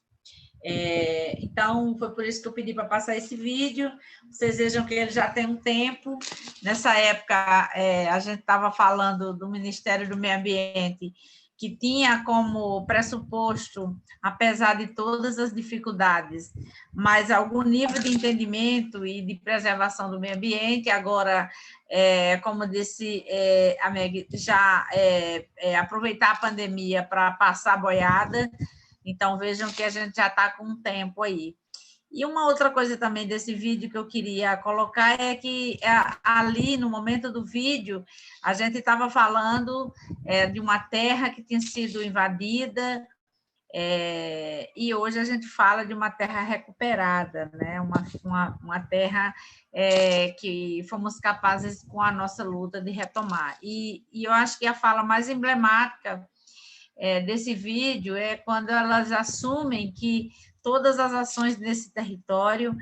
Então, foi por isso que eu pedi para passar esse vídeo. Vocês vejam que ele já tem um tempo. Nessa época, a gente estava falando do Ministério do Meio Ambiente, que tinha como pressuposto, apesar de todas as dificuldades, mas algum nível de entendimento e de preservação do meio ambiente. Agora, como disse a Meg, já aproveitar a pandemia para passar a boiada. Então, vejam que a gente já está com um tempo aí. E uma outra coisa também desse vídeo que eu queria colocar é que ali, no momento do vídeo, a gente estava falando de uma terra que tinha sido invadida, e hoje a gente fala de uma terra recuperada, né? Uma terra que fomos capazes, com a nossa luta, de retomar. E eu acho que a fala mais emblemática desse vídeo é quando elas assumem que todas as ações desse território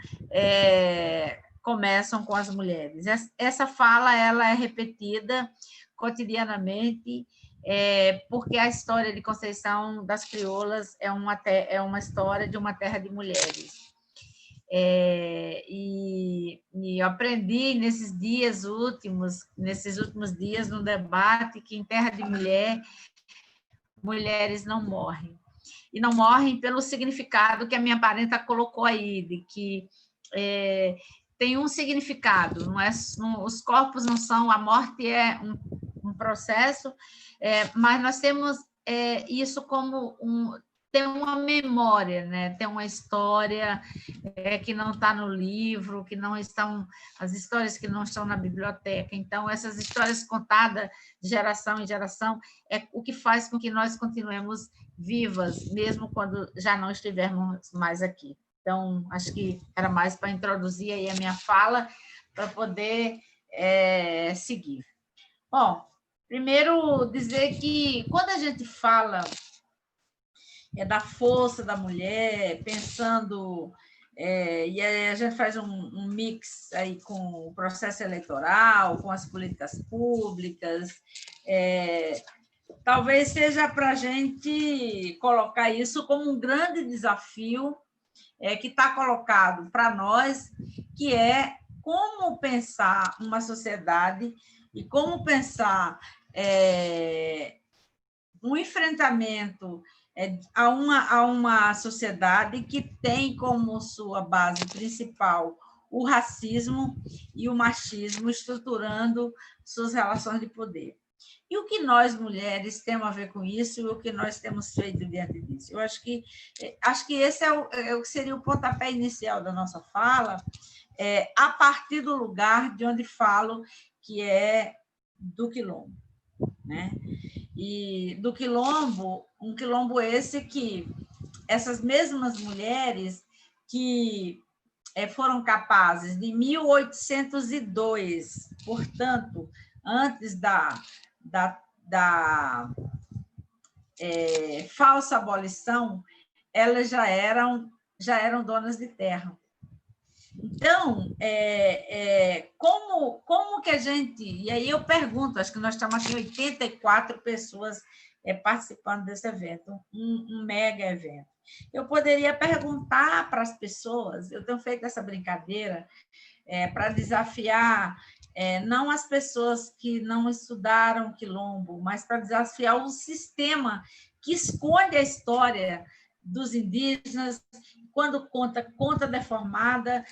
começam com as mulheres. Essa fala ela é repetida cotidianamente, porque a história de Conceição das Crioulas é uma história de uma terra de mulheres. E eu aprendi nesses últimos dias, no debate, que em terra de mulher, mulheres não morrem. E não morrem pelo significado que a minha parenta colocou aí, de que tem um significado, os corpos não são, a morte é um processo, mas nós temos isso como tem uma memória, né? Tem uma história que não está no livro, que não estão, as histórias que não estão na biblioteca. Então, essas histórias contadas de geração em geração é o que faz com que nós continuemos vivas, mesmo quando já não estivermos mais aqui. Então, acho que era mais para introduzir aí a minha fala, para poder seguir. Bom, primeiro dizer que quando a gente fala da força da mulher, pensando, e aí a gente faz um mix aí com o processo eleitoral, com as políticas públicas, talvez seja para a gente colocar isso como um grande desafio que está colocado para nós, que é como pensar uma sociedade e como pensar um enfrentamento a uma sociedade que tem como sua base principal o racismo e o machismo estruturando suas relações de poder. E o que nós, mulheres, temos a ver com isso e o que nós temos feito diante disso? Eu acho que esse seria o pontapé inicial da nossa fala, a partir do lugar de onde falo, que é do quilombo, né? E do quilombo, um quilombo esse que essas mesmas mulheres que foram capazes de 1802, portanto, antes da falsa abolição, elas já eram donas de terra. Então, como que a gente... E aí eu pergunto, acho que nós estamos aqui 84 pessoas participando desse evento, um mega evento. Eu poderia perguntar para as pessoas, eu tenho feito essa brincadeira para desafiar não as pessoas que não estudaram quilombo, mas para desafiar o sistema que esconde a história dos indígenas, quando conta deformada,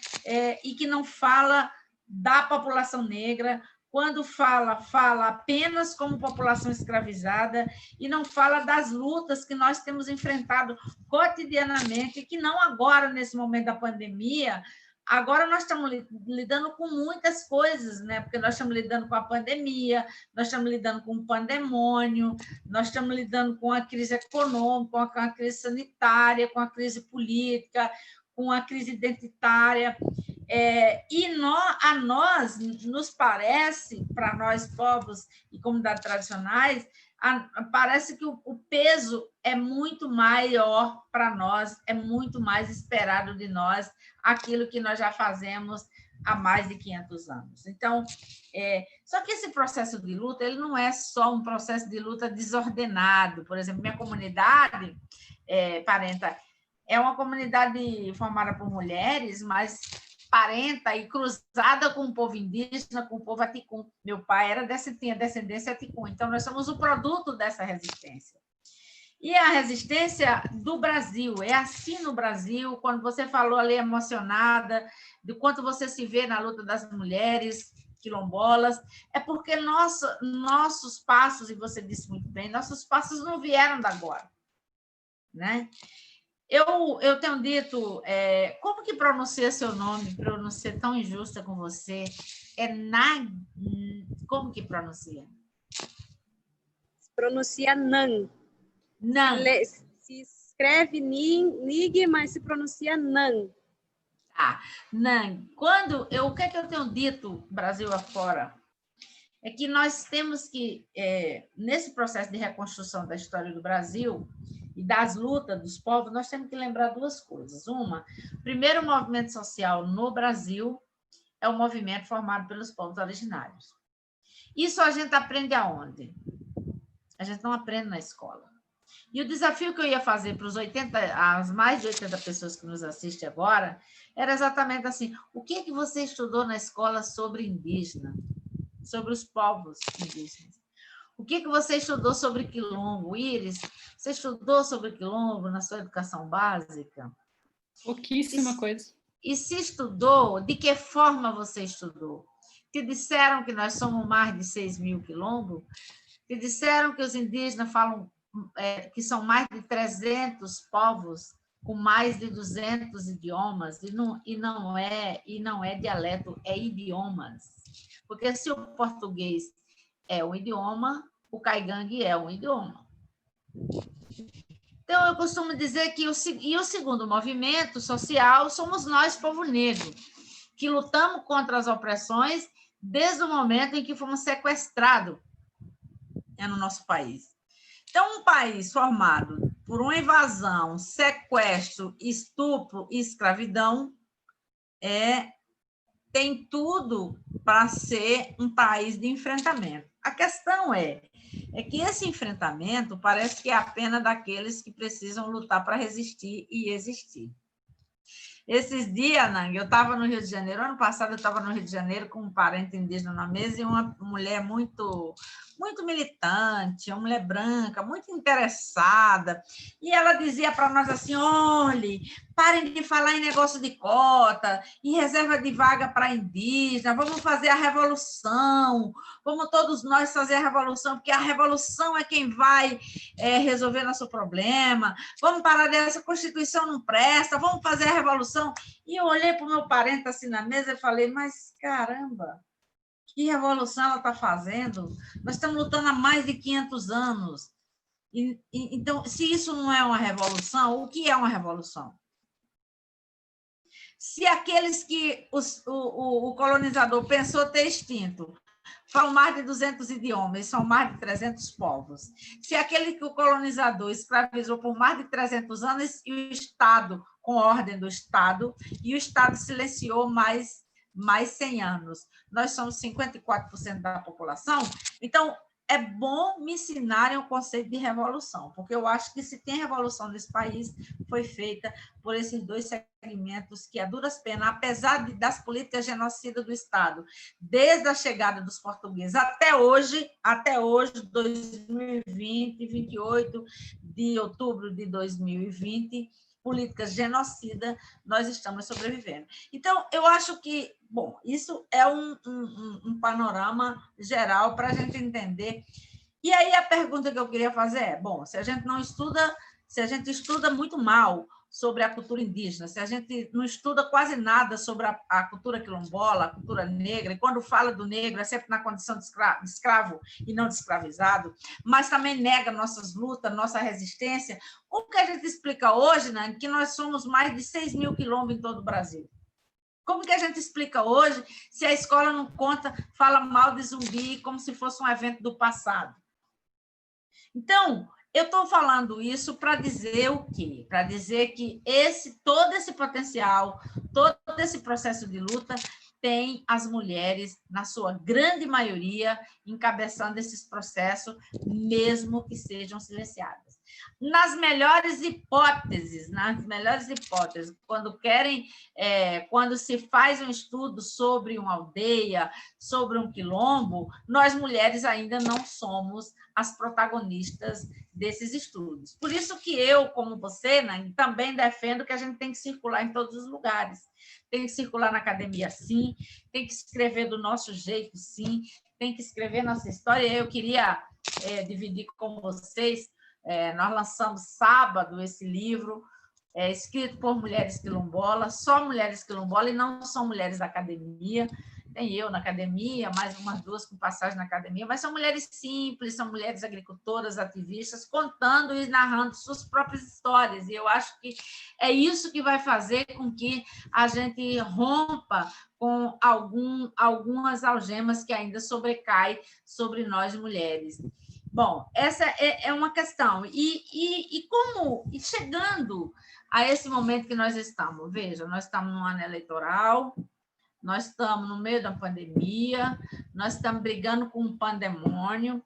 e que não fala da população negra, quando fala apenas como população escravizada, e não fala das lutas que nós temos enfrentado cotidianamente, e que não agora, nesse momento da pandemia. Agora nós estamos lidando com muitas coisas, né? Porque nós estamos lidando com a pandemia, nós estamos lidando com o pandemônio, nós estamos lidando com a crise econômica, com a crise sanitária, com a crise política, com a crise identitária. E a nós nos parece, para nós povos e comunidades tradicionais, parece que o peso é muito maior para nós, é muito mais esperado de nós aquilo que nós já fazemos há mais de 500 anos. Então, só que esse processo de luta ele não é só um processo de luta desordenado. Por exemplo, minha comunidade, parenta, é uma comunidade formada por mulheres, mas parenta e cruzada com o povo indígena, com o povo aticum. Meu pai tinha descendência aticum, então nós somos o produto dessa resistência. E a resistência do Brasil, é assim no Brasil, quando você falou ali emocionada, de quanto você se vê na luta das mulheres quilombolas, é porque nossos passos, e você disse muito bem, nossos passos não vieram da agora, né? Eu tenho dito, como que pronuncia seu nome, para eu não ser tão injusta com você? Como que pronuncia? Pronuncia Nan. Nan. Se escreve Nig, mas se pronuncia Nan. Tá, Nan. O que é que eu tenho dito Brasil afora? É que nós temos que, nesse processo de reconstrução da história do Brasil e das lutas dos povos, nós temos que lembrar duas coisas. Uma, o primeiro movimento social no Brasil é um movimento formado pelos povos originários. Isso a gente aprende aonde? A gente não aprende na escola. E o desafio que eu ia fazer para as mais de 80 pessoas que nos assistem agora era exatamente assim: o que é que você estudou na escola sobre indígena, sobre os povos indígenas? O que é que você estudou sobre quilombo? Iris, você estudou sobre quilombo na sua educação básica? Pouquíssima coisa. E se estudou, de que forma você estudou? Que disseram que nós somos mais de 6 mil quilombos, que disseram que os indígenas falam que são mais de 300 povos com mais de 200 idiomas, e não é dialeto, é idiomas. Porque se o português é um idioma, o caigangue é um idioma. Então, eu costumo dizer que o segundo movimento social somos nós, povo negro, que lutamos contra as opressões desde o momento em que fomos sequestrados no nosso país. Então, um país formado por uma invasão, sequestro, estupro e escravidão tem tudo para ser um país de enfrentamento. A questão é que esse enfrentamento parece que é apenas daqueles que precisam lutar para resistir e existir. Esses dias, Nang, eu estava no Rio de Janeiro, ano passado eu estava no Rio de Janeiro com um parente indígena na mesa e uma mulher muito militante, uma mulher branca, muito interessada, e ela dizia para nós assim: olhe, parem de falar em negócio de cota, em reserva de vaga para indígena, vamos fazer a revolução, vamos todos nós fazer a revolução, porque a revolução é quem vai resolver nosso problema, vamos parar dessa Constituição não presta, vamos fazer a revolução. E eu olhei para o meu parente assim na mesa e falei: mas caramba, que revolução ela está fazendo? Nós estamos lutando há mais de 500 anos. Então, se isso não é uma revolução, o que é uma revolução? Se aqueles que o colonizador pensou ter extinto falam mais de 200 idiomas, são mais de 300 povos. Se aquele que o colonizador escravizou por mais de 300 anos e o Estado, com ordem do Estado, e o Estado silenciou mais 100 anos. Nós somos 54% da população, então é bom me ensinarem o conceito de revolução, porque eu acho que se tem revolução nesse país, foi feita por esses dois segmentos que, a duras penas, apesar das políticas genocidas do Estado, desde a chegada dos portugueses até hoje, 2020, 28 de outubro de 2020, políticas genocidas, nós estamos sobrevivendo. Então, eu acho que, bom, isso é um panorama geral para a gente entender. E aí a pergunta que eu queria fazer é, bom, se a gente estuda muito mal sobre a cultura indígena, se a gente não estuda quase nada sobre a cultura quilombola, a cultura negra, e quando fala do negro é sempre na condição de escravo e não de escravizado, mas também nega nossas lutas, nossa resistência, como que a gente explica hoje, né, que nós somos mais de 6 mil quilombos em todo o Brasil? Como que a gente explica hoje se a escola não fala mal de Zumbi como se fosse um evento do passado? Então, eu estou falando isso para dizer o quê? Para dizer que todo esse potencial, todo esse processo de luta tem as mulheres, na sua grande maioria, encabeçando esses processos, mesmo que sejam silenciadas. Nas melhores hipóteses, quando se faz um estudo sobre uma aldeia, sobre um quilombo, nós mulheres ainda não somos as protagonistas desses estudos. Por isso que eu, como você, né, também defendo que a gente tem que circular em todos os lugares. Tem que circular na academia, sim, tem que escrever do nosso jeito, sim, tem que escrever nossa história. Eu queria dividir com vocês, nós lançamos sábado esse livro, escrito por mulheres quilombolas, só mulheres quilombolas, e não são mulheres da academia. Tem eu na academia, mais umas duas com passagem na academia, mas são mulheres simples, são mulheres agricultoras, ativistas, contando e narrando suas próprias histórias. E eu acho que é isso que vai fazer com que a gente rompa com algumas algemas que ainda sobrecaem sobre nós, mulheres. Bom, essa é uma questão. E chegando a esse momento que nós estamos, veja, nós estamos num ano eleitoral, Nós estamos no meio da pandemia, nós estamos brigando com um pandemônio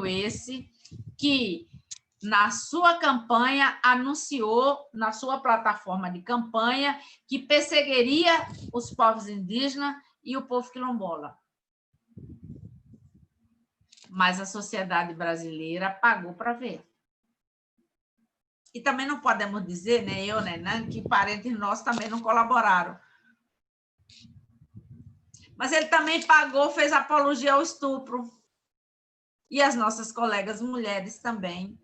esse que, na sua campanha, anunciou, na sua plataforma de campanha, que perseguiria os povos indígenas e o povo quilombola. Mas a sociedade brasileira pagou para ver. E também não podemos dizer, né, eu, né, que parentes nossos também não colaboraram. Mas ele também pagou, fez apologia ao estupro. E as nossas colegas mulheres também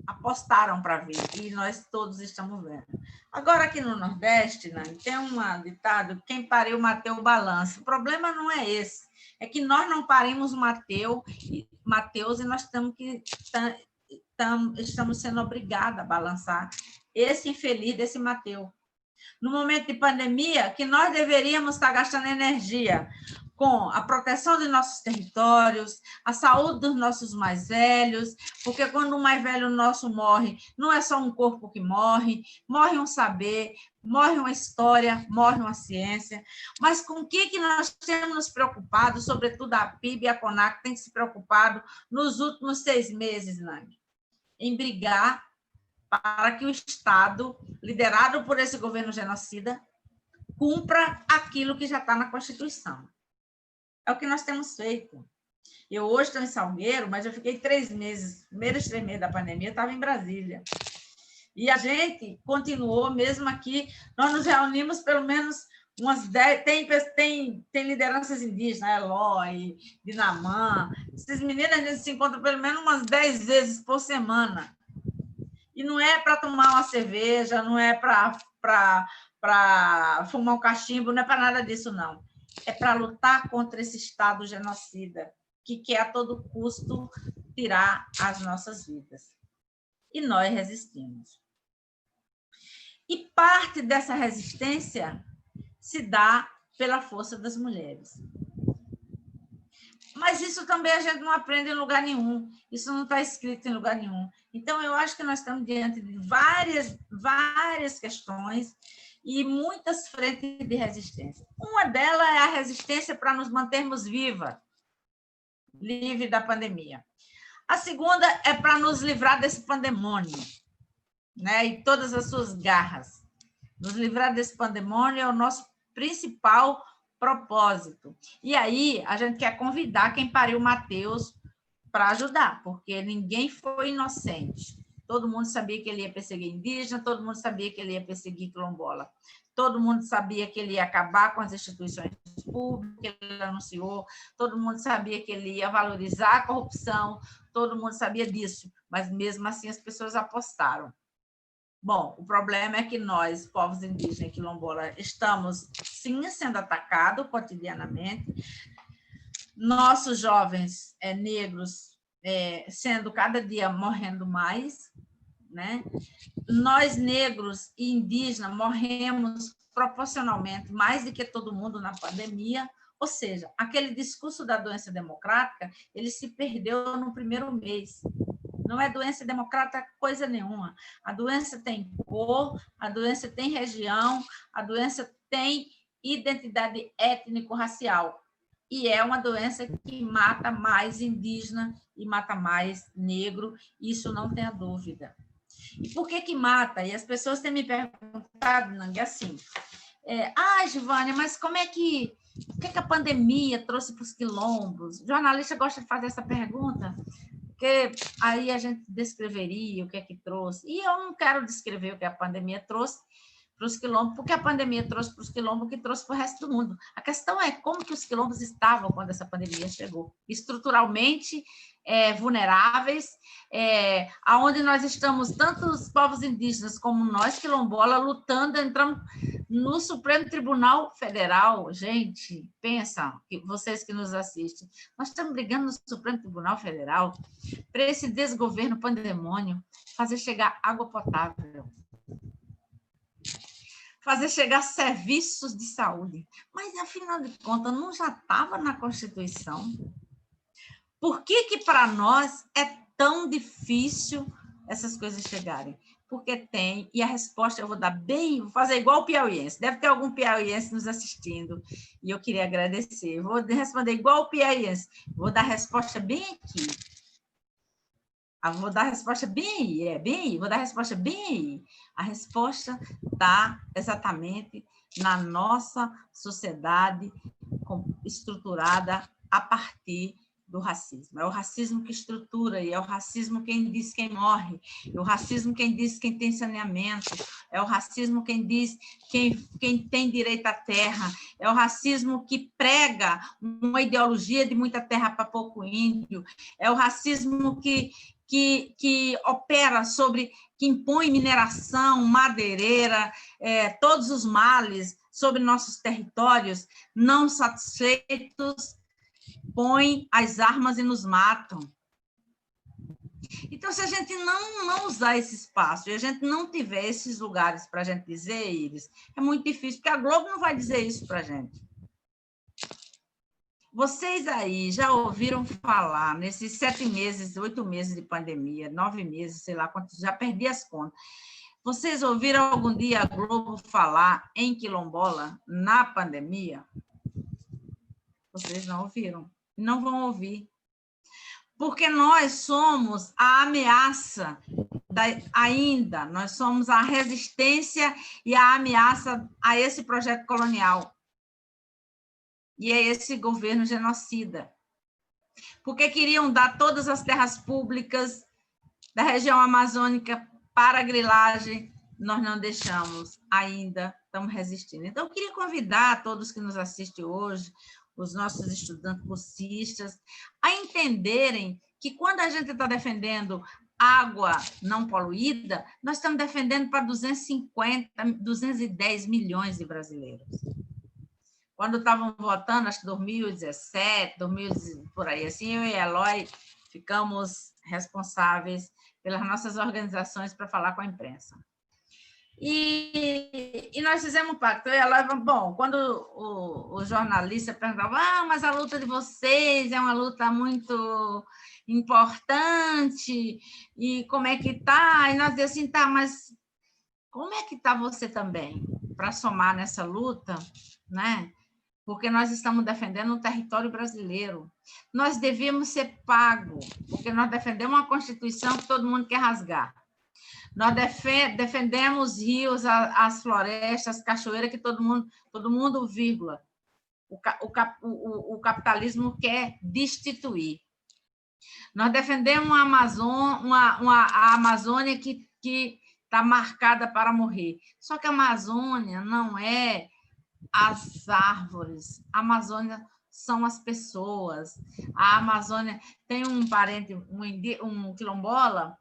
apostaram para ver, e nós todos estamos vendo. Agora, aqui no Nordeste, né, tem um ditado, quem pariu, Mateus balança. O problema não é esse, é que nós não parimos Mateus e nós estamos sendo obrigados a balançar esse infeliz desse Mateus. No momento de pandemia, que nós deveríamos estar gastando energia com a proteção de nossos territórios, a saúde dos nossos mais velhos, porque quando um mais velho nosso morre, não é só um corpo que morre, morre um saber, morre uma história, morre uma ciência, mas com o que nós temos nos preocupado, sobretudo a PIB e a CONAC tem se preocupado nos últimos 6 meses, Nang, em brigar para que o Estado, liderado por esse governo genocida, cumpra aquilo que já está na Constituição. É o que nós temos feito. Eu hoje estou em Salgueiro, mas eu fiquei 3 meses, primeiros 3 meses da pandemia, eu estava em Brasília. E a gente continuou, mesmo aqui, nós nos reunimos pelo menos umas 10, tem lideranças indígenas, Eloy, Dinamã, essas meninas, a gente se encontra pelo menos umas 10 vezes por semana. E não é para tomar uma cerveja, não é para fumar um cachimbo, não é para nada disso, não. É para lutar contra esse Estado genocida, que quer a todo custo tirar as nossas vidas. E nós resistimos. E parte dessa resistência se dá pela força das mulheres. Mas isso também a gente não aprende em lugar nenhum, isso não está escrito em lugar nenhum. Então, eu acho que nós estamos diante de várias questões e muitas frentes de resistência. Uma delas é a resistência para nos mantermos vivas, livre da pandemia. A segunda é para nos livrar desse pandemônio, né? E todas as suas garras. Nos livrar desse pandemônio é o nosso principal propósito. E aí, a gente quer convidar quem pariu Mateus para ajudar, porque ninguém foi inocente. Todo mundo sabia que ele ia perseguir indígena, todo mundo sabia que ele ia perseguir quilombola. Todo mundo sabia que ele ia acabar com as instituições públicas, que ele anunciou, todo mundo sabia que ele ia valorizar a corrupção, todo mundo sabia disso, mas mesmo assim as pessoas apostaram. Bom, o problema é que nós, povos indígenas e quilombola, estamos, sim, sendo atacados cotidianamente. Nossos jovens negros sendo cada dia morrendo mais, né? Nós, negros e indígenas, morremos proporcionalmente mais do que todo mundo na pandemia, ou seja, aquele discurso da doença democrática, ele se perdeu no primeiro mês. Não é doença democrática coisa nenhuma. A doença tem cor, a doença tem região, a doença tem identidade étnico-racial. E é uma doença que mata mais indígena e mata mais negro, isso não tenha dúvida. E por que mata? E as pessoas têm me perguntado, Nang, assim, Giovânia, mas como é que... O que a pandemia trouxe para os quilombos? O jornalista gosta de fazer essa pergunta, porque aí a gente descreveria o que é que trouxe. E eu não quero descrever o que a pandemia trouxe para os quilombos, porque a pandemia trouxe para os quilombos o que trouxe para o resto do mundo. A questão é como que os quilombos estavam quando essa pandemia chegou. Estruturalmente vulneráveis, aonde nós estamos, tanto os povos indígenas como nós, quilombola, lutando, entrando no Supremo Tribunal Federal. Gente, pensa, vocês que nos assistem, nós estamos brigando no Supremo Tribunal Federal para esse desgoverno pandemônio fazer chegar água potável, fazer chegar serviços de saúde. Mas, afinal de contas, não já estava na Constituição? Por que para nós é tão difícil essas coisas chegarem? Porque tem, e a resposta eu vou dar bem, vou fazer igual o piauiense. Deve ter algum piauiense nos assistindo, e eu queria agradecer. Vou responder igual o piauiense, vou dar a resposta bem aqui. Vou dar a resposta bem aí, bem aí, vou dar a resposta bem aí. A resposta está exatamente na nossa sociedade estruturada a partir do racismo. É o racismo que estrutura, e é o racismo quem diz quem morre, é o racismo quem diz quem tem saneamento, é o racismo quem diz quem tem direito à terra, é o racismo que prega uma ideologia de muita terra para pouco índio, é o racismo que opera sobre, que impõe mineração, madeireira, todos os males sobre nossos territórios, não satisfeitos, põem as armas e nos matam. Então, se a gente não usar esse espaço e a gente não tiver esses lugares para a gente dizer, Iris, é muito difícil, porque a Globo não vai dizer isso para a gente. Vocês aí já ouviram falar, nesses 7 meses, 8 meses de pandemia, 9 meses, sei lá quantos, já perdi as contas. Vocês ouviram algum dia a Globo falar em quilombola na pandemia? Vocês não ouviram. Não vão ouvir. Porque nós somos a ameaça ainda, nós somos a resistência e a ameaça a esse projeto colonial. E é esse governo genocida. Porque queriam dar todas as terras públicas da região amazônica para a grilagem, nós não deixamos ainda, estamos resistindo. Então, eu queria convidar todos que nos assistem hoje, os nossos estudantes bolsistas, a entenderem que quando a gente está defendendo água não poluída, nós estamos defendendo para 210 milhões de brasileiros. Quando estavam votando, acho que 2017, por aí, assim, eu e a Eloy ficamos responsáveis pelas nossas organizações para falar com a imprensa. E nós fizemos um pacto. Eu e a Eloy, bom, quando o jornalista perguntava, mas a luta de vocês é uma luta muito importante, e como é que está? E nós dizíamos assim, tá, mas como é que está você também, para somar nessa luta, né? Porque nós estamos defendendo um território brasileiro. Nós devíamos ser pagos, porque nós defendemos uma Constituição que todo mundo quer rasgar. Nós defendemos os rios, as florestas, as cachoeiras, que todo mundo, vírgula, o capitalismo quer destituir. Nós defendemos a Amazônia que está marcada para morrer. Só que a Amazônia não é as árvores, a Amazônia são as pessoas. A Amazônia tem um parente, um quilombola,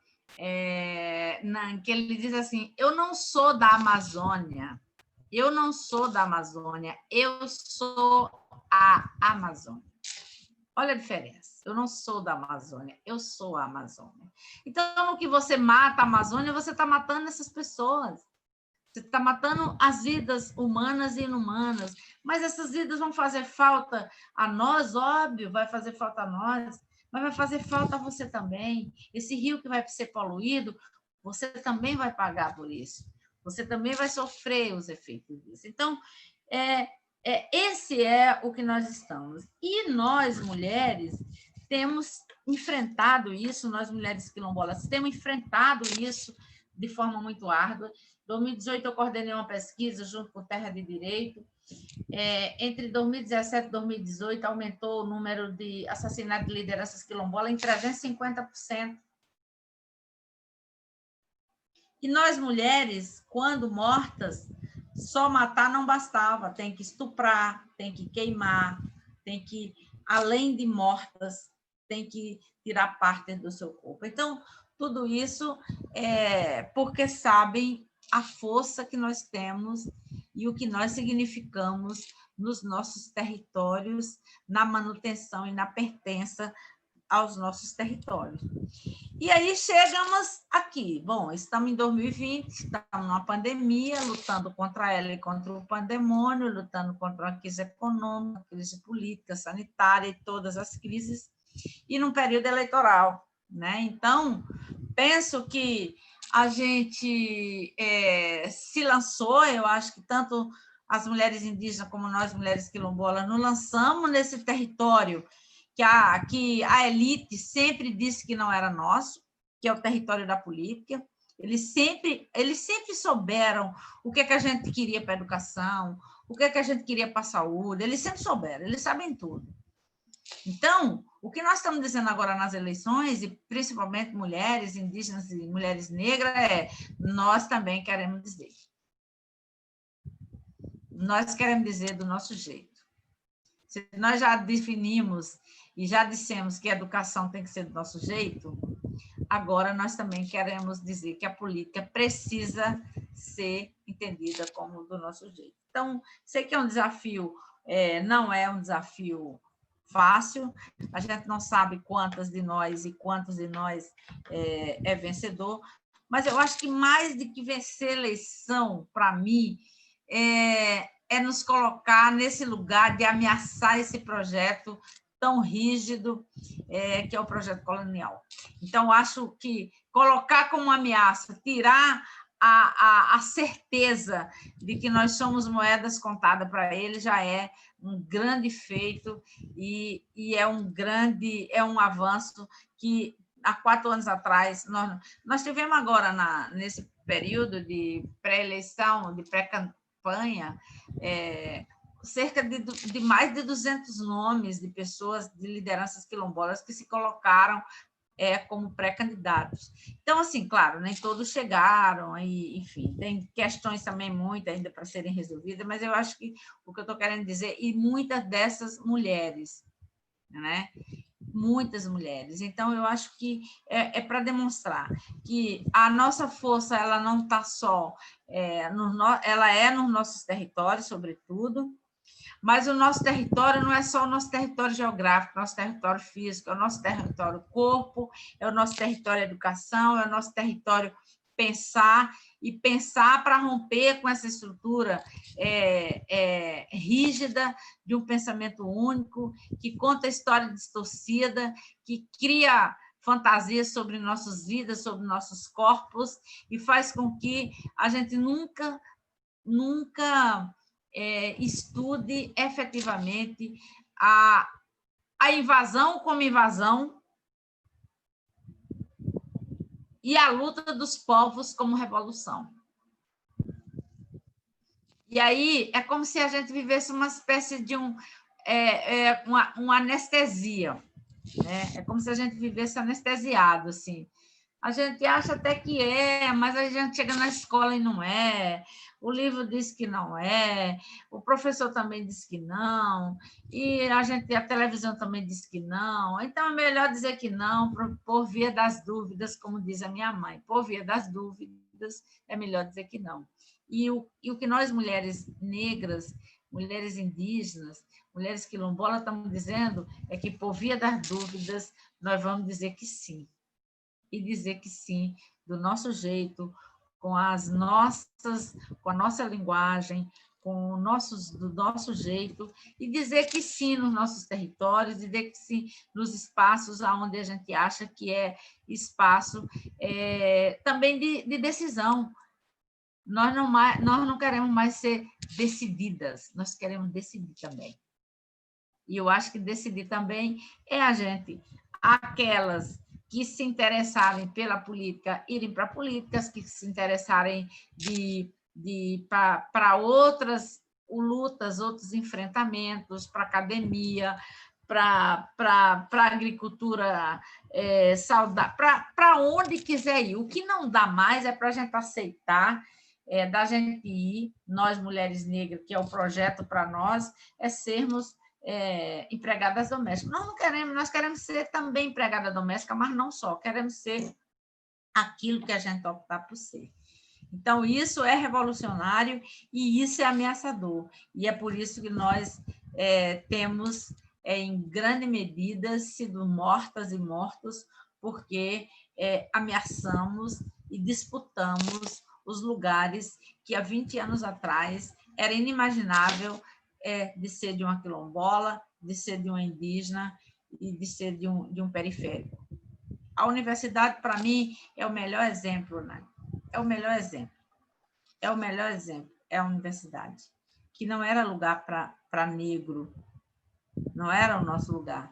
que ele diz assim, eu não sou da Amazônia, eu sou a Amazônia. Olha a diferença, eu não sou da Amazônia, eu sou a Amazônia. Então, no que você mata a Amazônia, você está matando essas pessoas. Você está matando as vidas humanas e inumanas, mas essas vidas vão fazer falta a nós, óbvio, vai fazer falta a nós, mas vai fazer falta a você também. Esse rio que vai ser poluído, você também vai pagar por isso. Você também vai sofrer os efeitos disso. Então, esse é o que nós estamos. E nós, mulheres, temos enfrentado isso, nós, mulheres quilombolas, temos enfrentado isso de forma muito árdua. Em 2018, eu coordenei uma pesquisa junto com Terra de Direito. Entre 2017 e 2018, aumentou o número de assassinatos de lideranças quilombolas em 350%. E nós, mulheres, quando mortas, só matar não bastava. Tem que estuprar, tem que queimar, tem que, além de mortas, tem que tirar parte do seu corpo. Então, tudo isso é porque sabem a força que nós temos e o que nós significamos nos nossos territórios, na manutenção e na pertença aos nossos territórios. E aí chegamos aqui. Bom, estamos em 2020, estamos numa pandemia, lutando contra ela e contra o pandemônio, lutando contra uma crise econômica, crise política, sanitária e todas as crises, e num período eleitoral, né? Então, penso que a gente se lançou, eu acho que tanto as mulheres indígenas como nós, mulheres quilombolas, nos lançamos nesse território que a elite sempre disse que não era nosso, que é o território da política. Eles sempre souberam o que a gente queria para a educação, o que a gente queria para a saúde, eles sempre souberam, eles sabem tudo. Então, o que nós estamos dizendo agora nas eleições, e principalmente mulheres indígenas e mulheres negras, nós também queremos dizer. Nós queremos dizer do nosso jeito. Se nós já definimos e já dissemos que a educação tem que ser do nosso jeito, agora nós também queremos dizer que a política precisa ser entendida como do nosso jeito. Então, sei que é um desafio, não é um desafio fácil, a gente não sabe quantas de nós e quantos de nós é vencedor, mas eu acho que mais do que vencer a eleição, para mim, é nos colocar nesse lugar de ameaçar esse projeto tão rígido que é o projeto colonial. Então, acho que colocar como ameaça, tirar a certeza de que nós somos moedas contadas para ele já é um grande feito e é um avanço que há 4 anos atrás nós tivemos agora nesse período de pré-eleição, de pré-campanha, cerca de mais de 200 nomes de pessoas, de lideranças quilombolas que se colocaram como pré-candidatos. Então, assim, claro, nem todos chegaram, e, enfim, tem questões também muitas ainda para serem resolvidas, mas eu acho que o que eu estou querendo dizer, e muitas dessas mulheres, né? Muitas mulheres. Então, eu acho que para demonstrar que a nossa força ela não está só, ela é nos nossos territórios, sobretudo, mas o nosso território não é só o nosso território geográfico, nosso território físico, é o nosso território corpo, é o nosso território educação, é o nosso território pensar, e pensar para romper com essa estrutura rígida de um pensamento único, que conta a história distorcida, que cria fantasias sobre nossas vidas, sobre nossos corpos, e faz com que a gente nunca estude efetivamente a invasão como invasão e a luta dos povos como revolução. E aí é como se a gente vivesse uma espécie de uma anestesia, né? É como se a gente vivesse anestesiado, assim. A gente acha até que mas a gente chega na escola e não é. O livro diz que não é, o professor também diz que não, e a televisão também diz que não. Então, é melhor dizer que não, por via das dúvidas, como diz a minha mãe. Por via das dúvidas, é melhor dizer que não. E o que nós, mulheres negras, mulheres indígenas, mulheres quilombolas, estamos dizendo é que, por via das dúvidas, nós vamos dizer que sim. E dizer que sim, do nosso jeito, com a nossa linguagem, do nosso jeito, e dizer que sim nos nossos territórios, dizer que sim nos espaços onde a gente acha que é espaço também de decisão. Nós não queremos mais ser decididas, nós queremos decidir também. E eu acho que decidir também é a gente, aquelas que se interessarem pela política, irem para políticas, que se interessarem para outras lutas, outros enfrentamentos, para academia, para agricultura saudável, para onde quiser ir. O que não dá mais é para a gente aceitar, da gente ir, nós, mulheres negras, que é o projeto para nós, sermos empregadas domésticas. Nós queremos ser também empregada doméstica, mas não só, queremos ser aquilo que a gente optar por ser. Então, isso é revolucionário e isso é ameaçador. E é por isso que nós temos, em grande medida, sido mortas e mortos, porque ameaçamos e disputamos os lugares que há 20 anos atrás era inimaginável de ser de uma quilombola, de ser de uma indígena e de ser de um periférico. A universidade, para mim, é o melhor exemplo, né? É o melhor exemplo. É o melhor exemplo, é a universidade, que não era lugar para negro, não era o nosso lugar,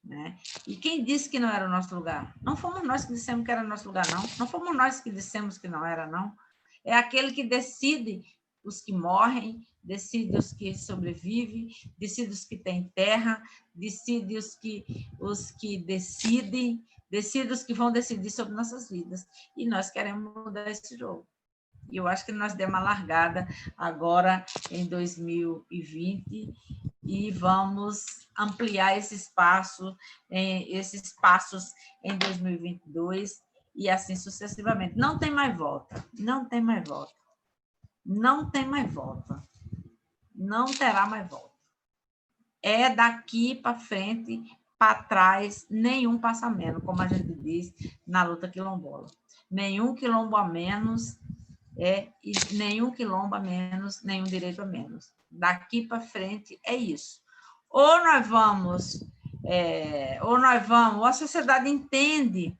né? E quem disse que não era o nosso lugar? Não fomos nós que dissemos que era o nosso lugar, não. Não fomos nós que dissemos que não era, não. É aquele que decide os que morrem, decide os que sobrevivem, decide os que têm terra, decide os que decidem, decide os que vão decidir sobre nossas vidas. E nós queremos mudar esse jogo. E eu acho que nós demos uma largada agora em 2020 e vamos ampliar esses passos em 2022 e assim sucessivamente. Não tem mais volta, não tem mais volta, não tem mais volta, não terá mais volta. É daqui para frente, para trás, nenhum passamento, como a gente diz na luta quilombola. Nenhum quilombo a menos... e nenhum quilombo a menos, nenhum direito a menos. Daqui para frente é isso. Ou nós vamos, ou a sociedade entende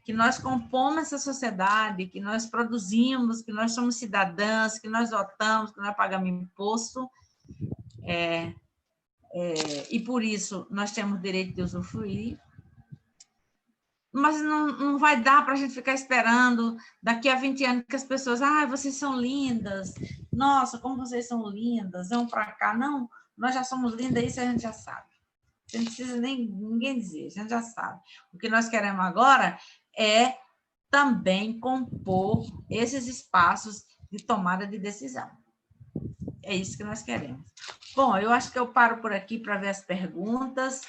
que nós compomos essa sociedade, que nós produzimos, que nós somos cidadãs, que nós votamos, que nós pagamos imposto, e por isso nós temos direito de usufruir. Mas não vai dar para a gente ficar esperando daqui a 20 anos que as pessoas, vocês são lindas, nossa, como vocês são lindas, vão para cá. Não, nós já somos lindas, isso a gente já sabe. Você não precisa nem ninguém dizer, a gente já sabe. O que nós queremos agora é também compor esses espaços de tomada de decisão. É isso que nós queremos. Bom, eu acho que eu paro por aqui para ver as perguntas.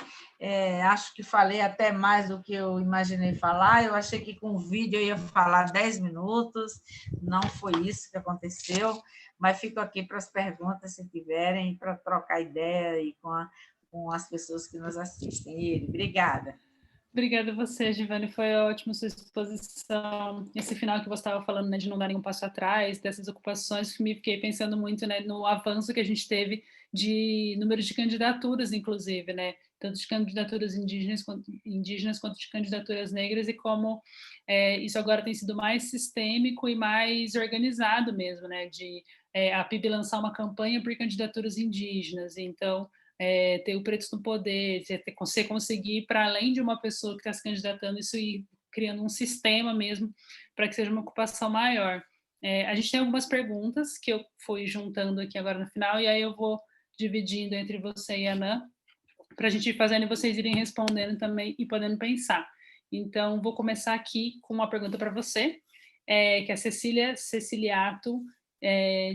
Acho que falei até mais do que eu imaginei falar. Eu achei que com o vídeo eu ia falar 10 minutos. Não foi isso que aconteceu, mas fico aqui para as perguntas, se tiverem, para trocar ideia aí com as pessoas que nos assistem. Obrigada. Obrigada a você, Givane, foi ótimo sua exposição. Esse final que você estava falando, né, de não dar nenhum passo atrás, dessas ocupações, me fiquei pensando muito, né, no avanço que a gente teve de número de candidaturas, inclusive, né, tanto de candidaturas indígenas quanto de candidaturas negras, e como isso agora tem sido mais sistêmico e mais organizado mesmo, né, de a PIB lançar uma campanha por candidaturas indígenas. Então, ter o Pretos no Poder, você conseguir, para além de uma pessoa que está se candidatando, isso ir criando um sistema mesmo para que seja uma ocupação maior. A gente tem algumas perguntas que eu fui juntando aqui agora no final, e aí eu vou dividindo entre você e a Ana, para a gente ir fazendo e vocês irem respondendo também e podendo pensar. Então, vou começar aqui com uma pergunta para você, que a Cecília Ceciliato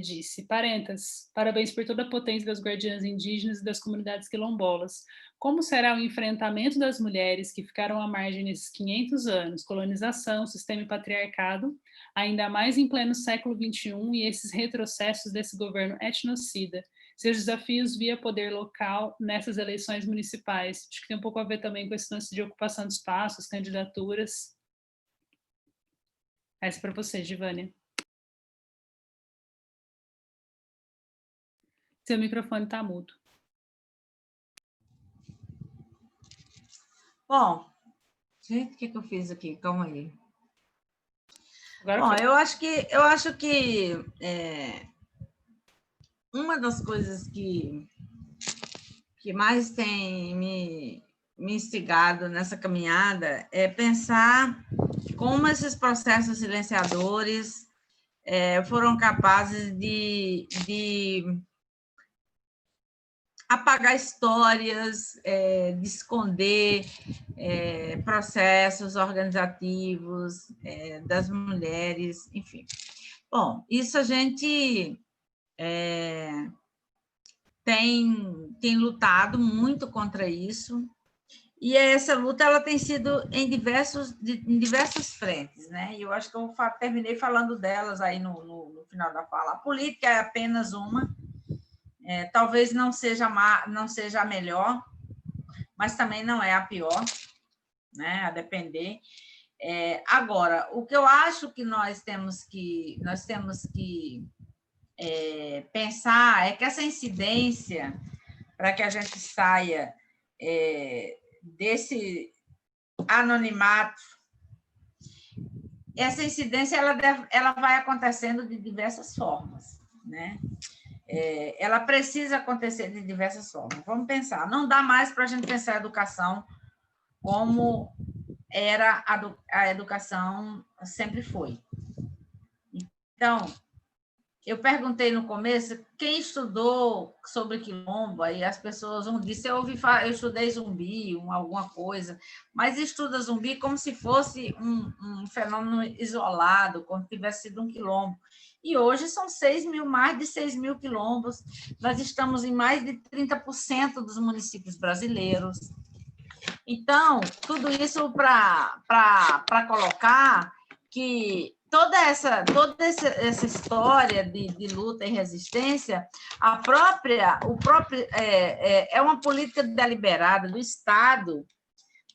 disse: Parentas, parabéns por toda a potência das guardiãs indígenas e das comunidades quilombolas. Como será o enfrentamento das mulheres que ficaram à margem nesses 500 anos? Colonização, sistema e patriarcado, ainda mais em pleno século XXI, e esses retrocessos desse governo etnocida. Seus desafios via poder local nessas eleições municipais. Acho que tem um pouco a ver também com esse lance de ocupação de espaços, candidaturas. Essa é para você, Givane. Seu microfone está mudo. Bom, gente, o que eu fiz aqui? Calma aí. Agora bom, eu acho que uma das coisas que mais tem me instigado nessa caminhada é pensar como esses processos silenciadores foram capazes de apagar histórias, de esconder processos organizativos das mulheres, enfim. Bom, isso a gente tem lutado muito contra isso, e essa luta ela tem sido em diversas frentes, né? E eu acho que eu terminei falando delas aí no final da fala. A política é apenas uma. Talvez não seja a melhor, mas também não é a pior, né? A depender. Agora, o que eu acho que nós temos que pensar é que essa incidência, para que a gente saia desse anonimato essa incidência ela vai acontecendo de diversas formas, né? Ela precisa acontecer de diversas formas. Vamos pensar, não dá mais para a gente pensar a educação como era a educação sempre foi. Então, eu perguntei no começo, quem estudou sobre quilombo, aí as pessoas vão dizer, eu estudei zumbi, alguma coisa, mas estuda zumbi como se fosse um fenômeno isolado, como se tivesse sido um quilombo. E hoje são mais de 6 mil quilombos, nós estamos em mais de 30% dos municípios brasileiros. Então, tudo isso para colocar que toda essa história de luta e resistência, é uma política deliberada do Estado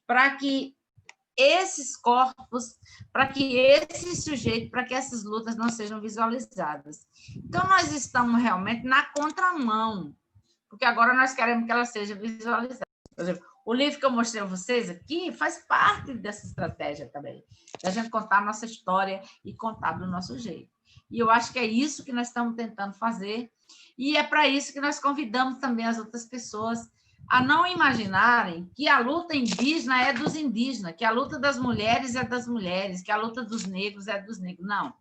para que esses corpos, para que esses sujeitos, para que essas lutas não sejam visualizadas. Então, nós estamos realmente na contramão, porque agora nós queremos que ela seja visualizada. Por exemplo, o livro que eu mostrei a vocês aqui faz parte dessa estratégia também, da gente contar a nossa história e contar do nosso jeito. E eu acho que é isso que nós estamos tentando fazer, e é para isso que nós convidamos também as outras pessoas a não imaginarem que a luta indígena é dos indígenas, que a luta das mulheres é das mulheres, que a luta dos negros é dos negros. Não.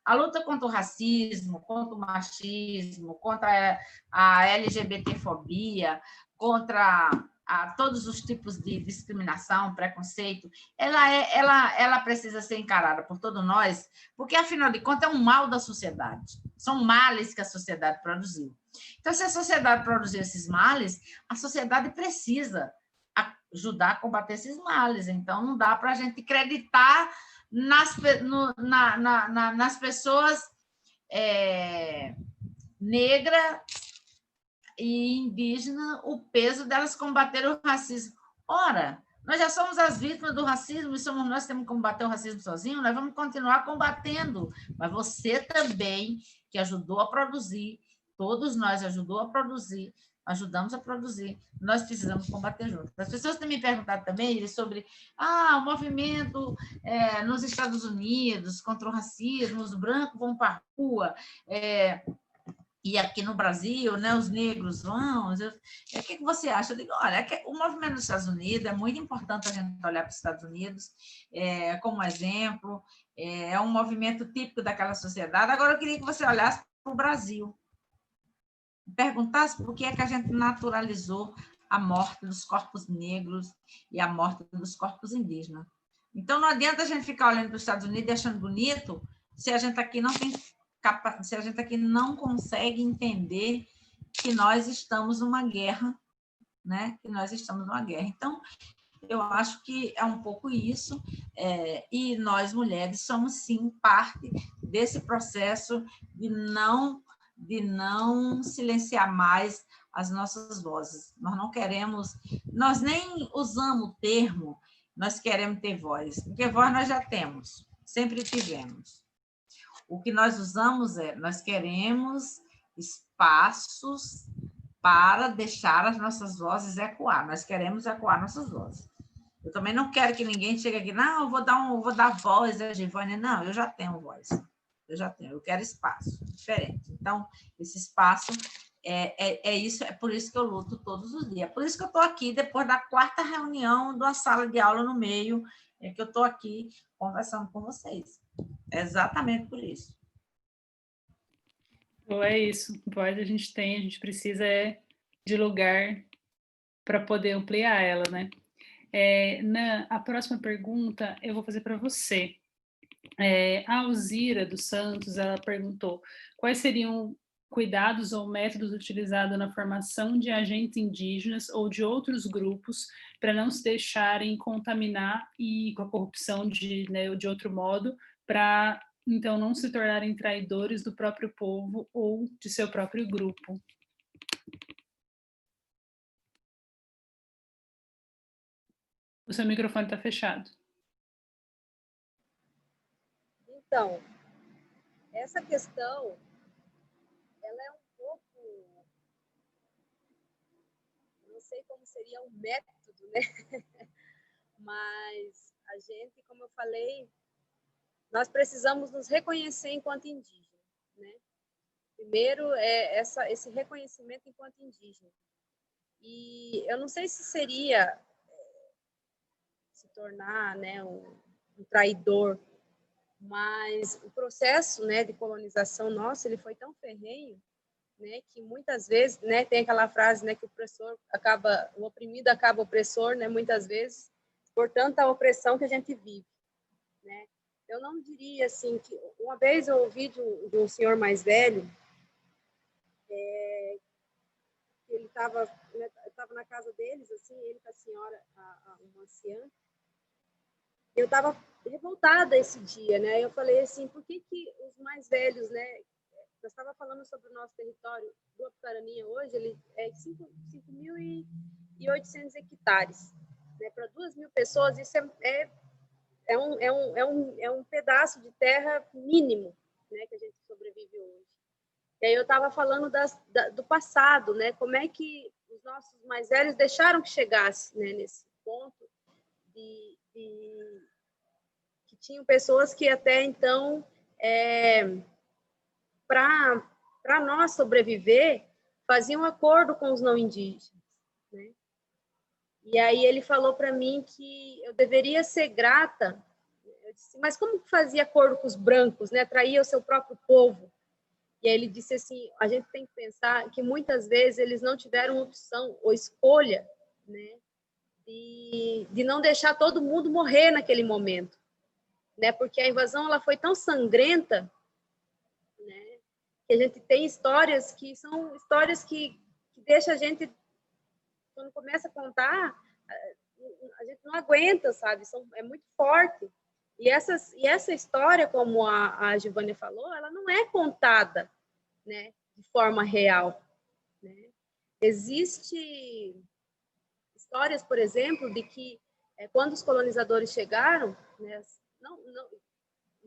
A luta contra o racismo, contra o machismo, contra a LGBTfobia, contra todos os tipos de discriminação, preconceito, ela precisa ser encarada por todos nós, porque, afinal de contas, é um mal da sociedade. São males que a sociedade produziu. Então, se a sociedade produziu esses males, a sociedade precisa ajudar a combater esses males. Então, não dá para a gente acreditar nas pessoas negras e indígenas o peso delas combater o racismo. Ora, nós já somos as vítimas do racismo e somos nós que temos que combater o racismo sozinho, nós vamos continuar combatendo. Mas você também, que ajudou a produzir, todos nós ajudamos a produzir, nós precisamos combater juntos. As pessoas têm me perguntado também sobre o movimento nos Estados Unidos contra o racismo, os brancos vão para a rua, e aqui no Brasil, né, os negros vão. O que você acha? Eu digo, olha, o movimento dos Estados Unidos é muito importante a gente olhar para os Estados Unidos como exemplo, é um movimento típico daquela sociedade. Agora, eu queria que você olhasse para o Brasil, perguntasse por que é que a gente naturalizou a morte dos corpos negros e a morte dos corpos indígenas. Então, não adianta a gente ficar olhando para os Estados Unidos e achando bonito se a gente aqui não tem se a gente aqui não consegue entender que nós estamos numa guerra, né? Que nós estamos numa guerra. Então, eu acho que é um pouco isso, e nós, mulheres, somos, sim, parte desse processo de não silenciar mais as nossas vozes. Nós não queremos, nós nem usamos o termo, nós queremos ter voz, porque voz nós já temos, sempre tivemos. O que nós usamos nós queremos espaços para deixar as nossas vozes ecoar, nós queremos ecoar nossas vozes. Eu também não quero que ninguém chegue aqui, não, eu vou dar voz a Giovânia. Não, eu já tenho voz, eu quero espaço, diferente. Então, esse espaço isso, é por isso que eu luto todos os dias. É por isso que eu estou aqui, depois da 4ª reunião de uma sala de aula no meio, que eu estou aqui conversando com vocês. É exatamente por isso. Então, é isso. Voz a gente tem, a gente precisa de lugar para poder ampliar ela, né? A próxima pergunta eu vou fazer para você. A Alzira dos Santos, ela perguntou quais seriam cuidados ou métodos utilizados na formação de agentes indígenas ou de outros grupos para não se deixarem contaminar e com a corrupção de outro modo, para então não se tornarem traidores do próprio povo ou de seu próprio grupo. O seu microfone está fechado. Então, essa questão, ela é um pouco, não sei como seria o método, né? Mas a gente, como eu falei, nós precisamos nos reconhecer enquanto indígena, né? Primeiro, esse reconhecimento enquanto indígena. E eu não sei se seria se tornar, né, um traidor, mas o processo, né, de colonização nosso, ele foi tão ferrenho, né, que muitas vezes, né, tem aquela frase, né, que o oprimido acaba opressor, né, muitas vezes, por tanta opressão que a gente vive, né? Eu não diria assim que uma vez eu ouvi de um senhor mais velho, ele estava na casa deles, assim, ele com a senhora, uma anciã. Eu estava revoltada esse dia, né? Eu falei assim, por que os mais velhos, né? Eu estava falando sobre o nosso território do Apucaraninha hoje, ele é 5.800 hectares, né? Para 2.000 pessoas, isso é um pedaço de terra mínimo, né? Que a gente sobrevive hoje. E aí eu estava falando do passado, né? Como é que os nossos mais velhos deixaram que chegasse, né, nesse ponto que tinham pessoas que até então, para nós sobreviver, faziam acordo com os não indígenas, né? E aí ele falou para mim que eu deveria ser grata. Eu disse, mas como que fazia acordo com os brancos, né? Traía o seu próprio povo. E aí ele disse assim, a gente tem que pensar que muitas vezes eles não tiveram opção ou escolha, né, de não deixar todo mundo morrer naquele momento, né? Porque a invasão ela foi tão sangrenta, né, que a gente tem histórias que são histórias que deixa a gente, quando começa a contar, a gente não aguenta, sabe? É muito forte. E essa história, como a Giovânia falou, ela não é contada, né, de forma real, né? Existe histórias, por exemplo, de que quando os colonizadores chegaram, né,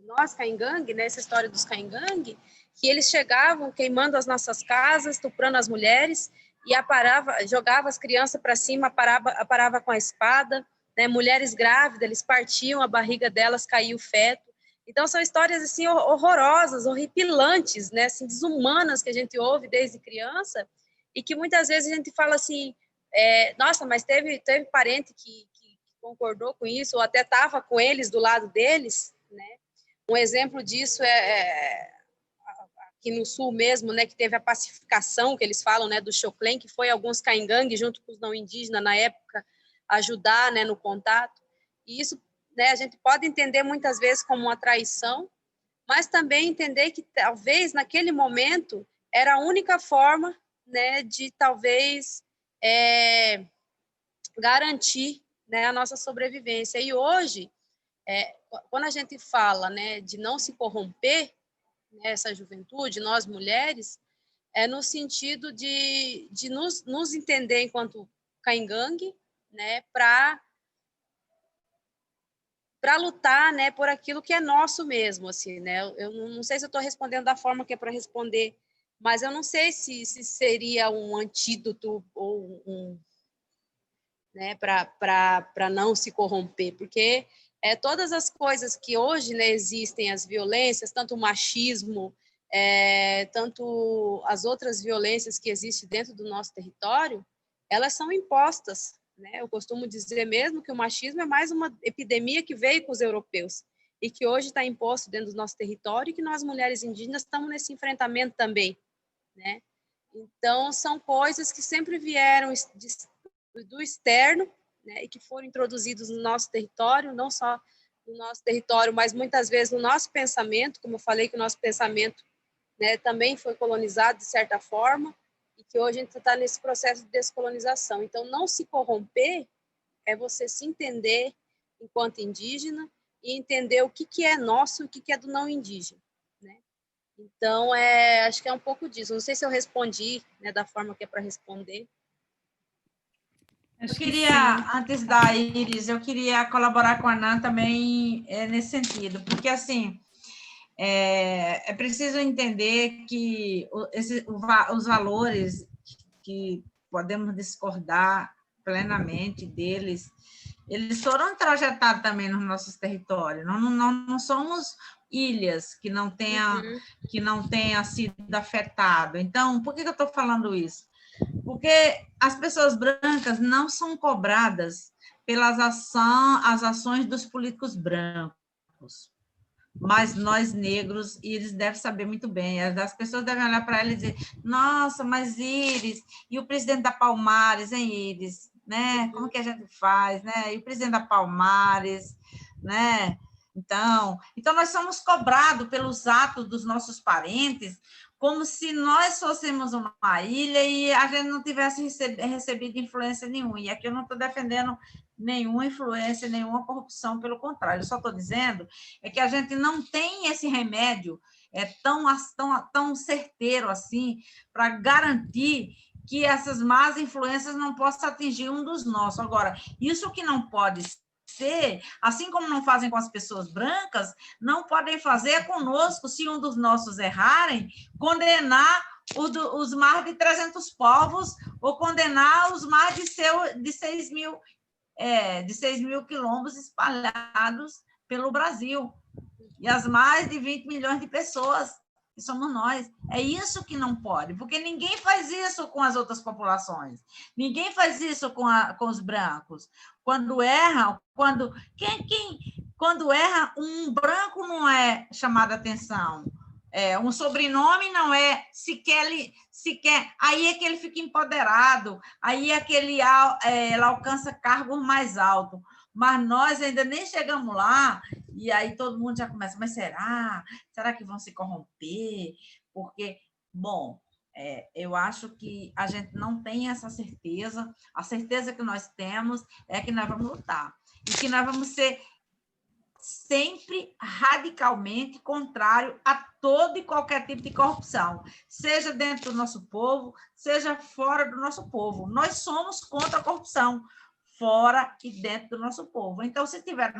nós, Caingangue, né, essa história dos Caingangue, que eles chegavam queimando as nossas casas, estuprando as mulheres, e jogava as crianças para cima, aparava com a espada, né, mulheres grávidas, eles partiam a barriga delas, caía o feto. Então, são histórias assim, horrorosas, horripilantes, né, assim, desumanas que a gente ouve desde criança, e que muitas vezes a gente fala assim, nossa, mas teve parente que concordou com isso, ou até estava com eles, do lado deles, né? Um exemplo disso aqui no sul mesmo, né, que teve a pacificação, que eles falam, né, do Choclen, que foi alguns Caingangue, junto com os não indígenas, na época, ajudar, né, no contato. E isso, né, a gente pode entender muitas vezes como uma traição, mas também entender que talvez naquele momento era a única forma, né, de talvez garantir, né, a nossa sobrevivência. E hoje, quando a gente fala, né, de não se corromper, né, essa juventude, nós mulheres, no sentido de nos entender enquanto Caingangue, né, para lutar, né, por aquilo que é nosso mesmo, assim, né? Eu não sei se eu estou respondendo da forma que é para responder, mas eu não sei se seria um antídoto ou né, para não se corromper, porque todas as coisas que hoje, né, existem, as violências, tanto o machismo, tanto as outras violências que existem dentro do nosso território, elas são impostas, né? Eu costumo dizer mesmo que o machismo é mais uma epidemia que veio com os europeus e que hoje está imposto dentro do nosso território e que nós, mulheres indígenas, estamos nesse enfrentamento também, né? Então, são coisas que sempre vieram do externo, né, e que foram introduzidos no nosso território, não só no nosso território, mas muitas vezes no nosso pensamento, como eu falei que o nosso pensamento, né, também foi colonizado de certa forma, e que hoje a gente está nesse processo de descolonização. Então, não se corromper é você se entender enquanto indígena e entender o que é nosso e o que é do não indígena, né? Então, acho que é um pouco disso. Não sei se eu respondi, né, da forma que é para responder. Eu queria, antes da Iris, eu queria colaborar com a Nan também nesse sentido, porque, assim, é preciso entender que os valores que podemos discordar plenamente deles, Eles foram introjetados também nos nossos territórios. Não somos ilhas que não tenha sido afetado. Então, por que eu estou falando isso? Porque as pessoas brancas não são cobradas pelas ações dos políticos brancos, mas nós negros, e eles devem saber muito bem, as pessoas devem olhar para ela e dizer, nossa, mas Iris, e o presidente da Palmares, hein, Iris? Né? Como que a gente faz? Né? E o presidente da Palmares, né? Então nós somos cobrados pelos atos dos nossos parentes, como se nós fôssemos uma ilha e a gente não tivesse recebido influência nenhuma. E aqui eu não estou defendendo nenhuma influência, nenhuma corrupção, pelo contrário, eu só estou dizendo que a gente não tem esse remédio tão certeiro assim para garantir que essas más influências não possam atingir um dos nossos. Agora, isso que não pode ser, assim como não fazem com as pessoas brancas, não podem fazer conosco, se um dos nossos errarem, condenar os mais de 300 povos ou condenar os mais de 6 mil quilombos espalhados pelo Brasil e as mais de 20 milhões de pessoas que somos nós. É isso que não pode, porque ninguém faz isso com as outras populações, ninguém faz isso com os brancos. Quando erra, quando erra, um branco não é chamado a atenção, um sobrenome não é sequer, aí é que ele fica empoderado, aí é que ele alcança cargos mais altos, mas nós ainda nem chegamos lá, e aí todo mundo já começa, mas será que vão se corromper? Porque, bom, eu acho que a gente não tem essa certeza, a certeza que nós temos é que nós vamos lutar, e que nós vamos ser sempre radicalmente contrário a todo e qualquer tipo de corrupção, seja dentro do nosso povo, seja fora do nosso povo. Nós somos contra a corrupção, fora e dentro do nosso povo. Então, se tiver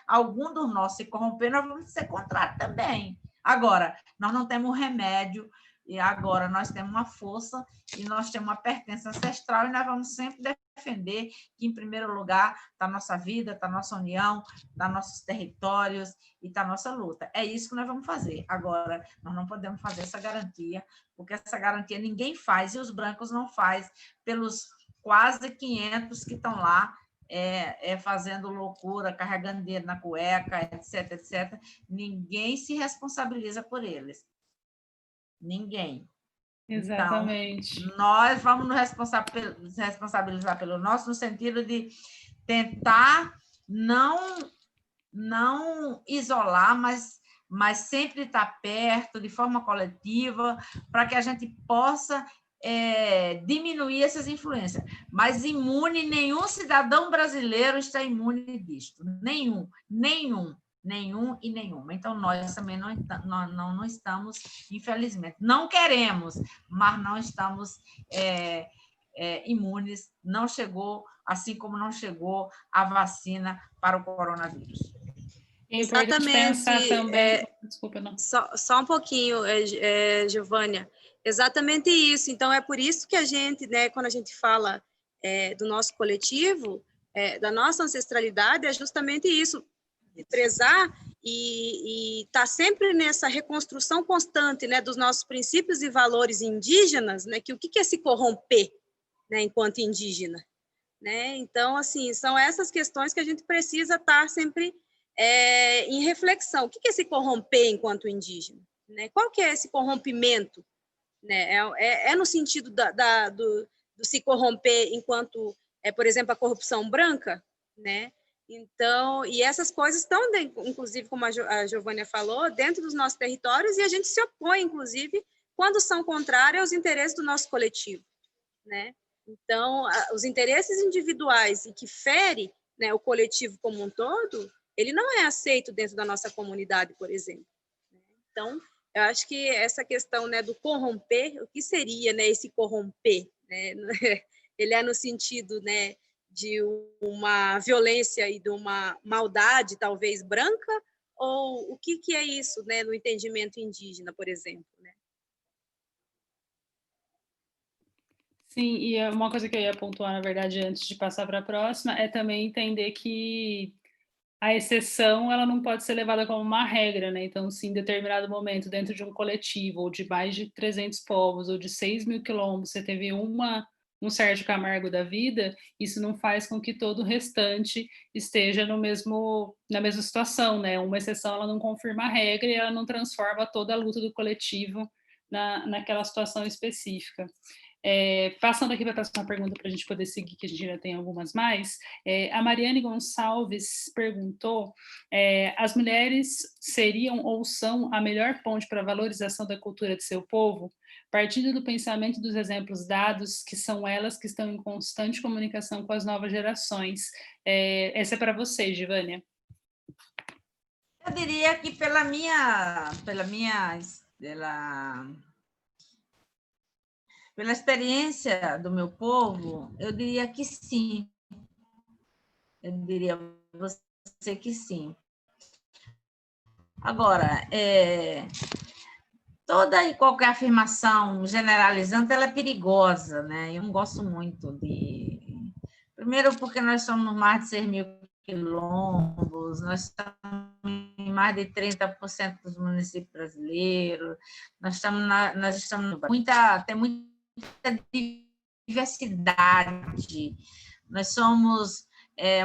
algum dos nossos se corromper, nós vamos ser contrários também. Agora, nós não temos remédio, e agora nós temos uma força, e nós temos uma pertença ancestral, e nós vamos sempre defender que, em primeiro lugar, está a nossa vida, está a nossa união, está nossos territórios e está a nossa luta. É isso que nós vamos fazer. Agora, nós não podemos fazer essa garantia, porque essa garantia ninguém faz, e os brancos não fazem pelos quase 500 que estão lá fazendo loucura, carregando dinheiro na cueca, etc, etc. Ninguém se responsabiliza por eles. Ninguém. Exatamente. Então, nós vamos nos responsabilizar pelo nosso, no sentido de tentar não isolar, mas sempre estar perto, de forma coletiva, para que a gente possa diminuir essas influências. Mas nenhum cidadão brasileiro está imune disto. Nenhum e nenhuma. Então, nós também não estamos, infelizmente. Não queremos, mas não estamos imunes. Não chegou, assim como não chegou a vacina para o coronavírus. Exatamente. Também... Desculpa, não. Só um pouquinho, Giovânia. Exatamente isso. Então, é por isso que a gente, né, quando a gente fala do nosso coletivo, da nossa ancestralidade, é justamente isso, prezar e estar sempre nessa reconstrução constante, né, dos nossos princípios e valores indígenas, né, que o que é se corromper, né, enquanto indígena, né? Então, assim, são essas questões que a gente precisa estar sempre em reflexão. O que é se corromper enquanto indígena, né? Qual que é esse corrompimento, né? No sentido do se corromper enquanto, por exemplo, a corrupção branca, né? Então, e essas coisas estão, inclusive, como a Giovânia falou, dentro dos nossos territórios, e a gente se opõe, inclusive, quando são contrários aos interesses do nosso coletivo, né? Então, os interesses individuais e que fere, né, o coletivo como um todo, ele não é aceito dentro da nossa comunidade, por exemplo. Então, eu acho que essa questão, né, do corromper, o que seria, né, esse corromper? Né? Ele é no sentido, né, de uma violência e de uma maldade, talvez, branca? Ou o que é isso, né, no entendimento indígena, por exemplo? Né? Sim, e uma coisa que eu ia pontuar, na verdade, antes de passar para a próxima, é também entender que a exceção ela não pode ser levada como uma regra, né? Então, se em determinado momento, dentro de um coletivo, ou de mais de 300 povos, ou de 6.000 quilômetros, você teve um Sérgio Camargo da vida, isso não faz com que todo o restante esteja na mesma situação, né? Uma exceção ela não confirma a regra e ela não transforma toda a luta do coletivo naquela situação específica. Passando aqui para a próxima pergunta para a gente poder seguir, que a gente já tem algumas mais, a Mariane Gonçalves perguntou, as mulheres seriam ou são a melhor ponte para a valorização da cultura de seu povo, partindo do pensamento dos exemplos dados, que são elas que estão em constante comunicação com as novas gerações. Essa é para você, Givânia. Eu diria que pela experiência do meu povo, eu diria que sim. Eu diria a você que sim. Agora, toda e qualquer afirmação generalizando, ela é perigosa, né? Eu não gosto muito de... Primeiro, porque nós somos mais de 6.000 quilombos, nós estamos em mais de 30% dos municípios brasileiros, tem muita diversidade, nós somos...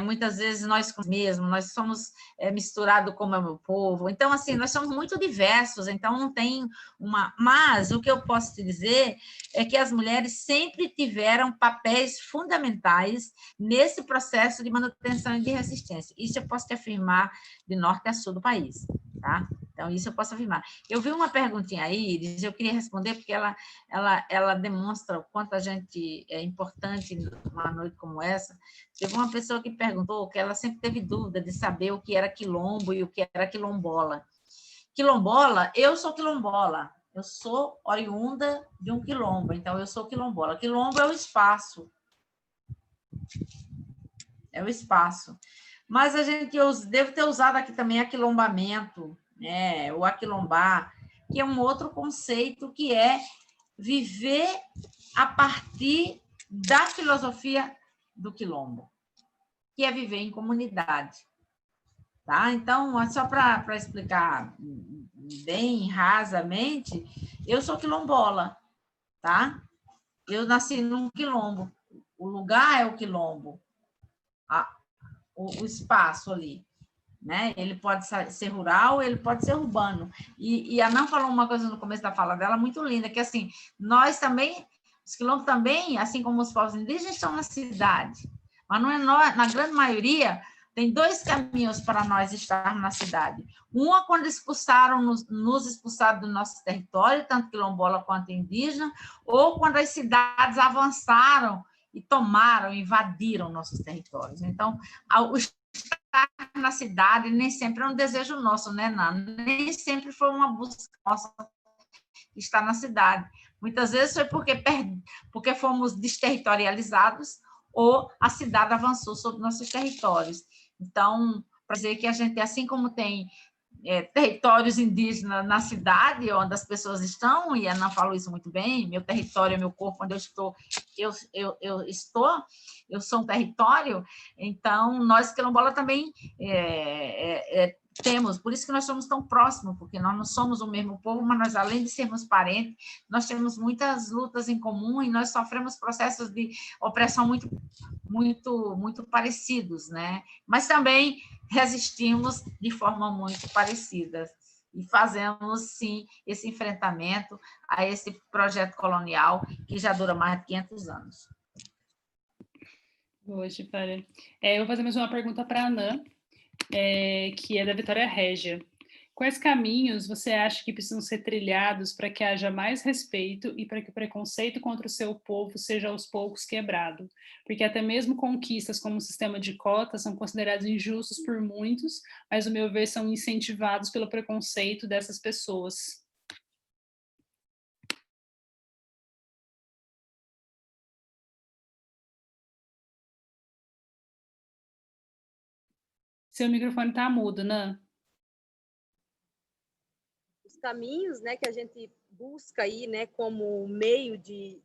muitas vezes nós mesmos, nós somos misturados como é o meu povo. Então, assim, nós somos muito diversos, então não tem uma... Mas o que eu posso te dizer é que as mulheres sempre tiveram papéis fundamentais nesse processo de manutenção e de resistência. Isso eu posso te afirmar de norte a sul do país, tá? Então, isso eu posso afirmar. Eu vi uma perguntinha aí, Iris, eu queria responder, porque ela demonstra o quanto a gente é importante numa noite como essa. Teve uma pessoa que perguntou que ela sempre teve dúvida de saber o que era quilombo e o que era quilombola. Quilombola, eu sou quilombola. Eu sou oriunda de um quilombo, então eu sou quilombola. Quilombo é o espaço. É o espaço. Mas a gente deve ter usado aqui também aquilombamento, né? O aquilombar, que é um outro conceito que é viver a partir da filosofia do quilombo, que é viver em comunidade. Tá? Então, só para explicar bem rasamente, eu sou quilombola, tá? Eu nasci num quilombo. O lugar é o quilombo, o espaço ali. Né? Ele pode ser rural, ele pode ser urbano. E a Nan falou uma coisa no começo da fala dela muito linda, que assim, nós também, os quilombos também, assim como os povos indígenas, estão na cidade. Mas não é na grande maioria, tem dois caminhos para nós estarmos na cidade. Uma, quando nos expulsaram do nosso território, tanto quilombola quanto indígena, ou quando as cidades avançaram e tomaram, invadiram nossos territórios. Então, estar na cidade nem sempre é um desejo nosso, né, Nana? Nem sempre foi uma busca nossa estar na cidade. Muitas vezes foi porque fomos desterritorializados ou a cidade avançou sobre nossos territórios. Então, para dizer que a gente, assim como tem territórios indígenas na cidade, onde as pessoas estão, e a Ana falou isso muito bem, meu território é meu corpo, onde eu estou, eu sou um território, então nós, quilombola, também temos, por isso que nós somos tão próximos, porque nós não somos o mesmo povo, mas nós, além de sermos parentes, nós temos muitas lutas em comum e nós sofremos processos de opressão muito parecidos, né? Mas também resistimos de forma muito parecida e fazemos, sim, esse enfrentamento a esse projeto colonial que já dura mais de 500 anos. Hoje, para. Eu vou fazer mais uma pergunta para a Anã, que é da Vitória Régia. Quais caminhos você acha que precisam ser trilhados para que haja mais respeito e para que o preconceito contra o seu povo seja aos poucos quebrado? Porque até mesmo conquistas como o sistema de cotas são considerados injustos por muitos, mas, ao meu ver, são incentivados pelo preconceito dessas pessoas. Seu microfone está mudo, Nan. Os caminhos, né, que a gente busca aí, né, como meio de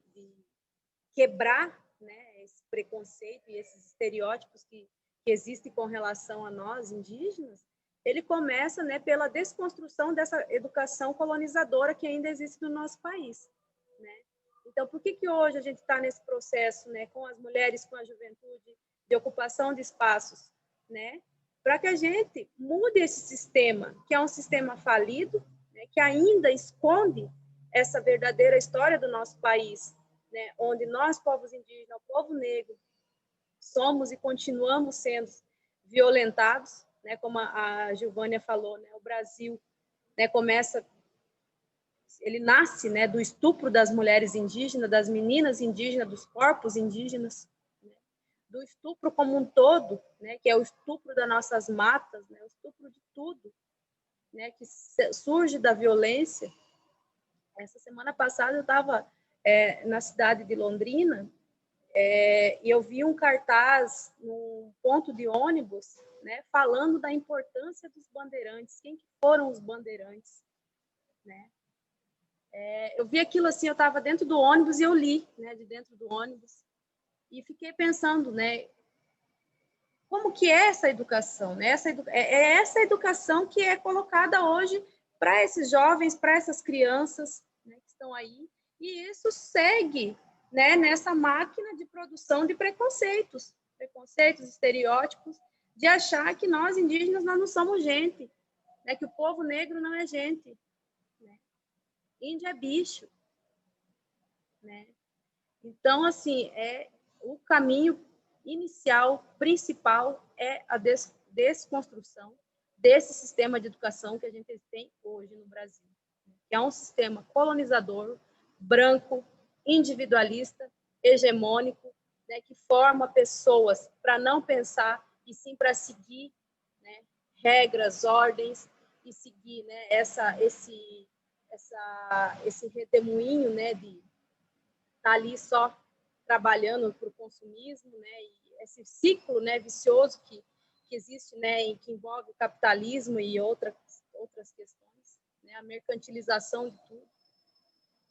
quebrar, né, esse preconceito e esses estereótipos que existem com relação a nós, indígenas, ele começa, né, pela desconstrução dessa educação colonizadora que ainda existe no nosso país, né? Então, por que hoje a gente está nesse processo, né, com as mulheres, com a juventude, de ocupação de espaços, né? Para que a gente mude esse sistema, que é um sistema falido, né, que ainda esconde essa verdadeira história do nosso país, né, onde nós, povos indígenas, o povo negro, somos e continuamos sendo violentados, né, como a Gilvânia falou, né, o Brasil, né, ele nasce, né, do estupro das mulheres indígenas, das meninas indígenas, dos corpos indígenas, né, do estupro como um todo, né, que é o estupro das nossas matas, né, o estupro de tudo, né, que surge da violência. Essa semana passada eu estava na cidade de Londrina e eu vi um cartaz num ponto de ônibus, né, falando da importância dos bandeirantes. Quem que foram os bandeirantes, né? Eu vi aquilo assim, eu estava dentro do ônibus e eu li, né, de dentro do ônibus, e fiquei pensando, né, como que é essa educação, né? Essa educação que é colocada hoje para esses jovens, para essas crianças, né, que estão aí, e isso segue, né, nessa máquina de produção de preconceitos, estereótipos, de achar que nós indígenas nós não somos gente, né, que o povo negro não é gente, né? Índio é bicho, né? Então, assim, o caminho inicial, principal, é a desconstrução desse sistema de educação que a gente tem hoje no Brasil, que é um sistema colonizador, branco, individualista, hegemônico, né, que forma pessoas para não pensar e sim para seguir, né, regras, ordens, e seguir, né, esse redemoinho, né, de estar ali só trabalhando para o consumismo, né, e esse ciclo, né, vicioso que existe, né, e que envolve o capitalismo e outras questões, né, a mercantilização de tudo.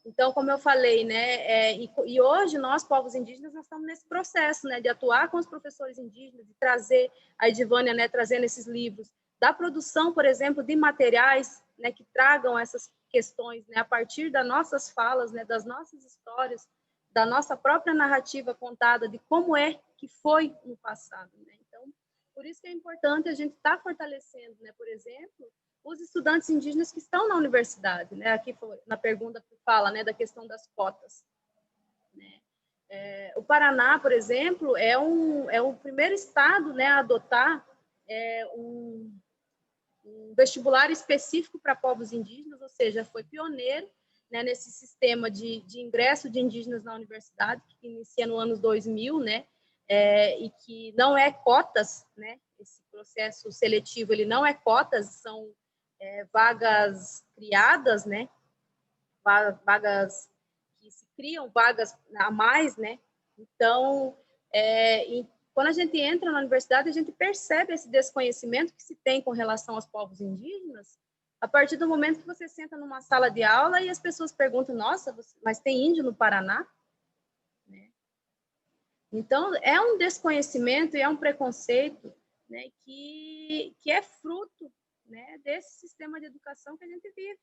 Então, como eu falei, né, e hoje nós, povos indígenas, nós estamos nesse processo, né, de atuar com os professores indígenas, de trazer, a Edivânia, né, trazendo esses livros, da produção, por exemplo, de materiais, né, que tragam essas questões, né, a partir das nossas falas, né, das nossas histórias, da nossa própria narrativa contada de como é que foi no passado, né? Então, por isso que é importante a gente estar fortalecendo, né, por exemplo, os estudantes indígenas que estão na universidade, né? Aqui na pergunta que fala, né, da questão das cotas, né? O Paraná, por exemplo, é o primeiro estado, né, a adotar um vestibular específico para povos indígenas, ou seja, foi pioneiro, né, nesse sistema de ingresso de indígenas na universidade, que inicia no ano 2000, né, e que não é cotas, né, esse processo seletivo, ele não é cotas, são vagas criadas, né, vagas que se criam, vagas a mais, né, então, quando a gente entra na universidade, a gente percebe esse desconhecimento que se tem com relação aos povos indígenas, a partir do momento que você senta numa sala de aula e as pessoas perguntam, nossa, mas tem índio no Paraná? Né? Então, é um desconhecimento e é um preconceito, né, que é fruto, né, desse sistema de educação que a gente vive,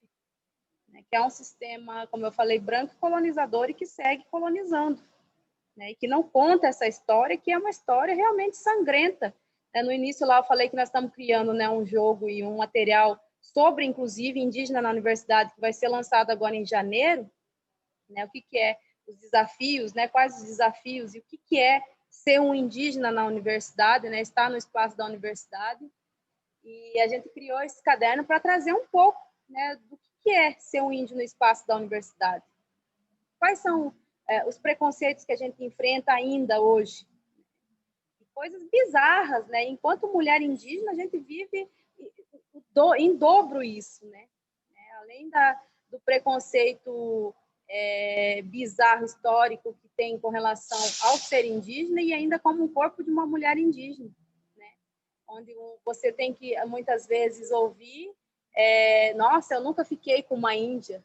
né, que é um sistema, como eu falei, branco colonizador e que segue colonizando, né, e que não conta essa história, que é uma história realmente sangrenta. No início lá eu falei que nós estamos criando, né, um jogo e um material sobre, inclusive, indígena na universidade, que vai ser lançado agora em janeiro, né, o que é os desafios, né, quais os desafios e o que é ser um indígena na universidade, né, estar no espaço da universidade. E a gente criou esse caderno para trazer um pouco, né, do que é ser um índio no espaço da universidade. Quais são os preconceitos que a gente enfrenta ainda hoje? Coisas bizarras, né? Enquanto mulher indígena, a gente vive em dobro isso, né? Além do preconceito bizarro, histórico que tem com relação ao ser indígena e ainda como um corpo de uma mulher indígena, né? Onde você tem que, muitas vezes, ouvir nossa, eu nunca fiquei com uma índia,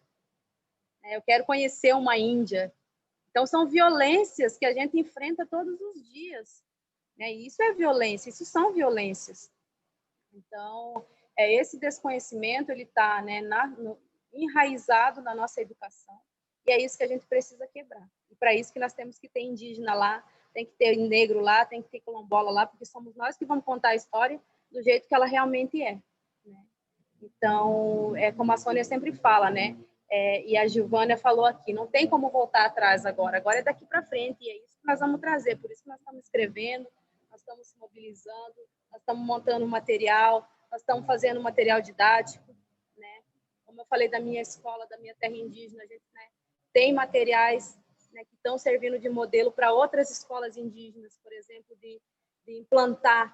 eu quero conhecer uma índia, Então, são violências que a gente enfrenta todos os dias, né? E isso é violência, isso são violências. Então, esse desconhecimento, ele está, né, enraizado na nossa educação, e é isso que a gente precisa quebrar. E para isso que nós temos que ter indígena lá, tem que ter negro lá, tem que ter quilombola lá, porque somos nós que vamos contar a história do jeito que ela realmente é, né? Então, como a Sônia sempre fala, né? E a Gilvânia falou aqui, não tem como voltar atrás agora é daqui para frente, e é isso que nós vamos trazer, por isso que nós estamos escrevendo, nós estamos se mobilizando, nós estamos montando material, nós estamos fazendo material didático, né? Como eu falei da minha escola, da minha terra indígena, a gente, né, tem materiais, né, que estão servindo de modelo para outras escolas indígenas, por exemplo, de implantar,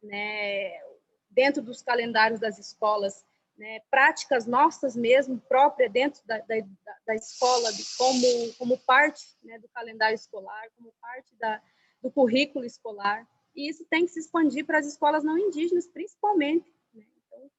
né, dentro dos calendários das escolas, né, práticas nossas mesmo, próprias dentro da escola, como parte, né, do calendário escolar, como parte do currículo escolar. E isso tem que se expandir para as escolas não indígenas, principalmente, né? Então,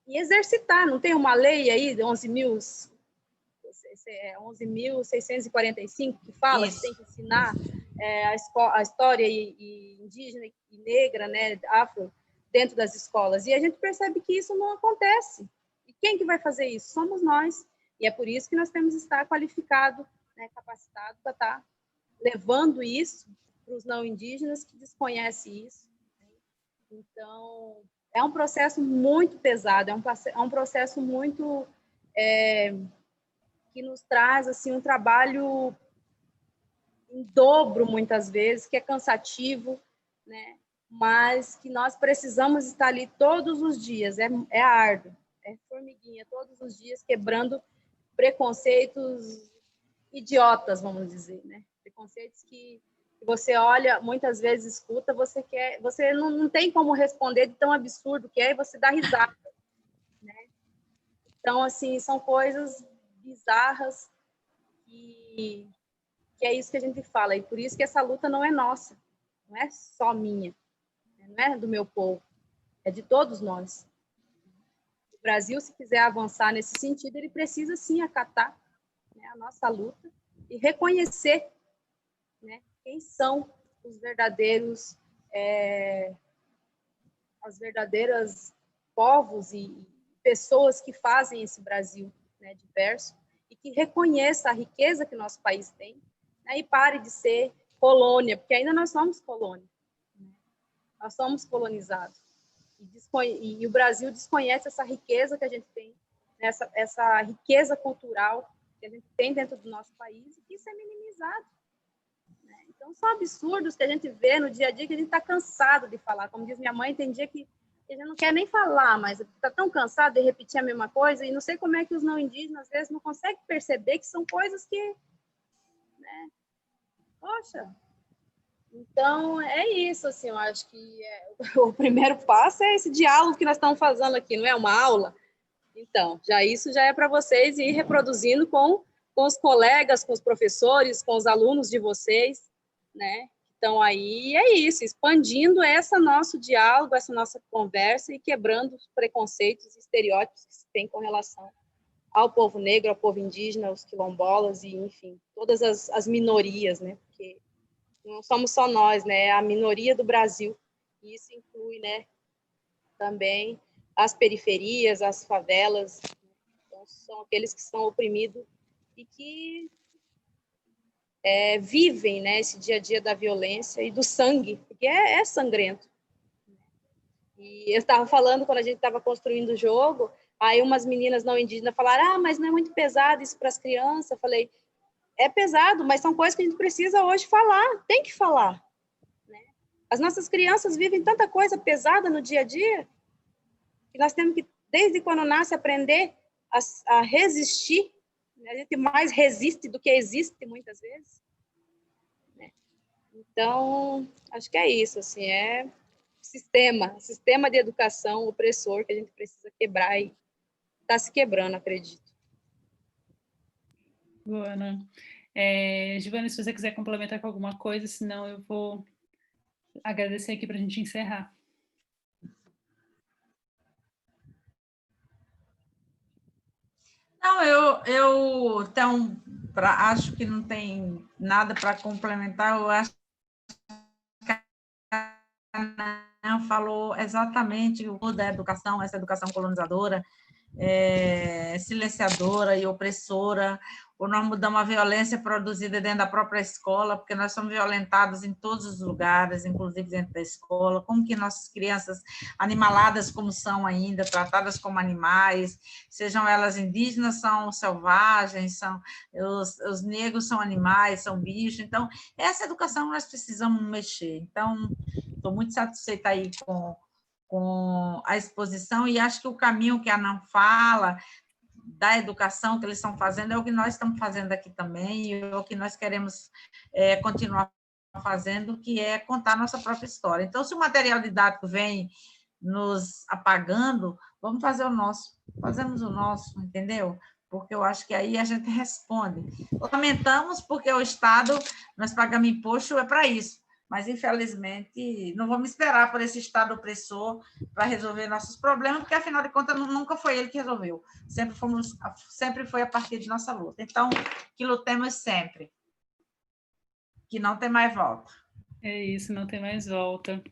e exercitar, não tem uma lei aí de 11.645 que fala Isso. que tem que ensinar a história indígena e negra, né, afro, dentro das escolas. E a gente percebe que isso não acontece. E quem que vai fazer isso? Somos nós. E é por isso que nós temos que estar qualificado, né, capacitado para estar levando isso para os não indígenas que desconhecem isso. Então, é um processo muito pesado, é um processo muito que nos traz assim um trabalho em dobro muitas vezes, que é cansativo, né? Mas que nós precisamos estar ali todos os dias, é árduo, é formiguinha, todos os dias quebrando preconceitos idiotas, vamos dizer, né? Preconceitos que você olha, muitas vezes escuta, você não tem como responder de tão absurdo que é, e você dá risada, né? Então, assim, são coisas bizarras que é isso que a gente fala, e por isso que essa luta não é nossa, não é só minha, não é do meu povo, é de todos nós. O Brasil, se quiser avançar nesse sentido, ele precisa sim acatar, né, a nossa luta e reconhecer, né, quem são os verdadeiros, as verdadeiras povos e pessoas que fazem esse Brasil, né, diverso, e que reconheça a riqueza que nosso país tem, né, e pare de ser colônia, porque ainda nós somos colônia, né? Nós somos colonizados. E o Brasil desconhece essa riqueza que a gente tem, né, essa riqueza cultural que a gente tem dentro do nosso país, e que isso é minimizado, né? Então, são absurdos que a gente vê no dia a dia que a gente está cansado de falar. Como diz minha mãe, tem dia que a gente não quer nem falar, mas está tão cansado de repetir a mesma coisa, e não sei como é que os não indígenas, às vezes, não conseguem perceber que são coisas que, né, poxa. Então, é isso, assim, eu acho que o primeiro passo é esse diálogo que nós estamos fazendo aqui, não é uma aula? Então, isso já é para vocês ir reproduzindo com os colegas, com os professores, com os alunos de vocês, né? Então, aí é isso, expandindo esse nosso diálogo, essa nossa conversa e quebrando os preconceitos e estereótipos que se tem com relação ao povo negro, ao povo indígena, aos quilombolas e, enfim, todas as minorias, né? Porque não somos só nós, né? É a minoria do Brasil. E isso inclui, né, também as periferias, as favelas. Então, são aqueles que são oprimidos e que vivem, né, esse dia a dia da violência e do sangue, porque é sangrento. E eu estava falando, quando a gente estava construindo o jogo, aí umas meninas não indígenas falaram, mas não é muito pesado isso para as crianças? Eu falei, é pesado, mas são coisas que a gente precisa hoje falar, tem que falar, né? As nossas crianças vivem tanta coisa pesada no dia a dia, que nós temos que, desde quando nasce, aprender a resistir, né? A gente mais resiste do que existe, muitas vezes, né? Então, acho que é isso, assim, sistema de educação opressor que a gente precisa quebrar e está se quebrando, acredito. Boa, Ana. Giovana, se você quiser complementar com alguma coisa, senão eu vou agradecer aqui para a gente encerrar. Não, eu então, acho que não tem nada para complementar, eu acho que a Ana falou exatamente o da educação, essa educação colonizadora, silenciadora e opressora, ou nós mudamos a violência produzida dentro da própria escola, porque nós somos violentados em todos os lugares, inclusive dentro da escola, como que nossas crianças, animaladas como são ainda, tratadas como animais, sejam elas indígenas, são selvagens, os negros são animais, são bichos, então, essa educação nós precisamos mexer. Então, estou muito satisfeita aí com a exposição, e acho que o caminho que a Ana fala, da educação que eles estão fazendo, é o que nós estamos fazendo aqui também, e é o que nós queremos continuar fazendo, que é contar a nossa própria história. Então, se o material didático vem nos apagando, vamos fazer o nosso, fazemos o nosso, entendeu? Porque eu acho que aí a gente responde. Lamentamos, porque o Estado, nós pagamos imposto, é para isso, mas, infelizmente, não vamos esperar por esse Estado opressor para resolver nossos problemas, porque, afinal de contas, nunca foi ele que resolveu. Sempre foi a partir de nossa luta. Então, que lutemos sempre. Que não tem mais volta. É isso, não tem mais volta.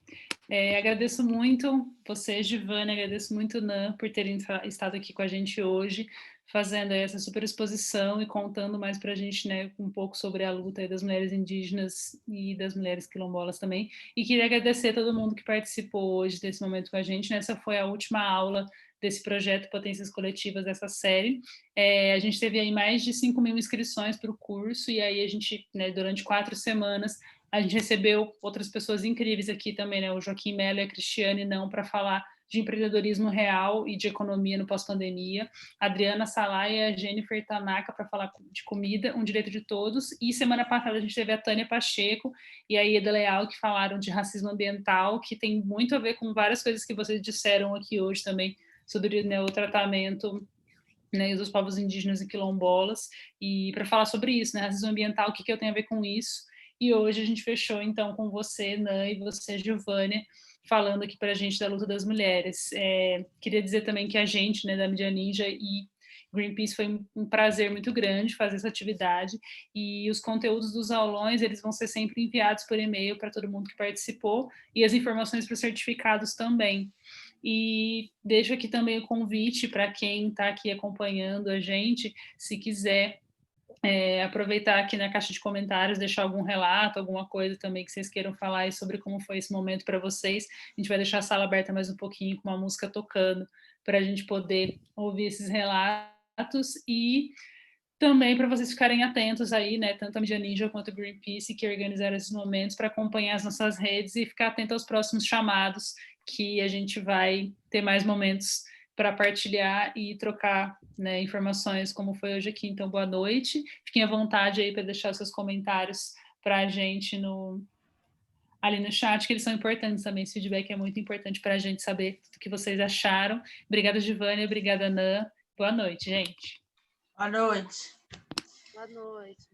Agradeço muito você, Giovânia, agradeço muito, Nan, por terem estado aqui com a gente hoje, fazendo essa super exposição e contando mais para a gente, né, um pouco sobre a luta das mulheres indígenas e das mulheres quilombolas também. E queria agradecer a todo mundo que participou hoje desse momento com a gente. Essa foi a última aula desse projeto Potências Coletivas, dessa série. A gente teve aí mais de 5.000 inscrições para o curso, e aí a gente, né, durante 4 semanas, a gente recebeu outras pessoas incríveis aqui também, né? O Joaquim Mello e a Cristiane Não, para falar de empreendedorismo real e de economia no pós-pandemia, a Adriana Salai e a Jennifer Tanaka para falar de comida, um direito de todos, e semana passada a gente teve a Tânia Pacheco e a Ieda Leal, que falaram de racismo ambiental, que tem muito a ver com várias coisas que vocês disseram aqui hoje também, sobre, né, o tratamento, né, dos povos indígenas e quilombolas, e para falar sobre isso, né, racismo ambiental, o que eu tenho a ver com isso. E hoje a gente fechou, então, com você, Nan, e você, Giovânia, falando aqui para a gente da luta das mulheres. Queria dizer também que a gente, né, da Mídia Ninja e Greenpeace, foi um prazer muito grande fazer essa atividade, e os conteúdos dos aulões, eles vão ser sempre enviados por e-mail para todo mundo que participou, e as informações para os certificados também. E deixo aqui também o convite para quem está aqui acompanhando a gente, se quiser aproveitar aqui na caixa de comentários, deixar algum relato, alguma coisa também que vocês queiram falar aí sobre como foi esse momento para vocês. A gente vai deixar a sala aberta mais um pouquinho com uma música tocando para a gente poder ouvir esses relatos, e também para vocês ficarem atentos aí, né, tanto a Mídia Ninja quanto o Greenpeace, que organizaram esses momentos, para acompanhar as nossas redes e ficar atento aos próximos chamados, que a gente vai ter mais momentos para partilhar e trocar, né, informações, como foi hoje aqui. Então, boa noite. Fiquem à vontade aí para deixar seus comentários para a gente ali no chat, que eles são importantes também. Esse feedback é muito importante para a gente saber o que vocês acharam. Obrigada, Giovânia. Obrigada, Nan. Boa noite, gente. Boa noite. Boa noite.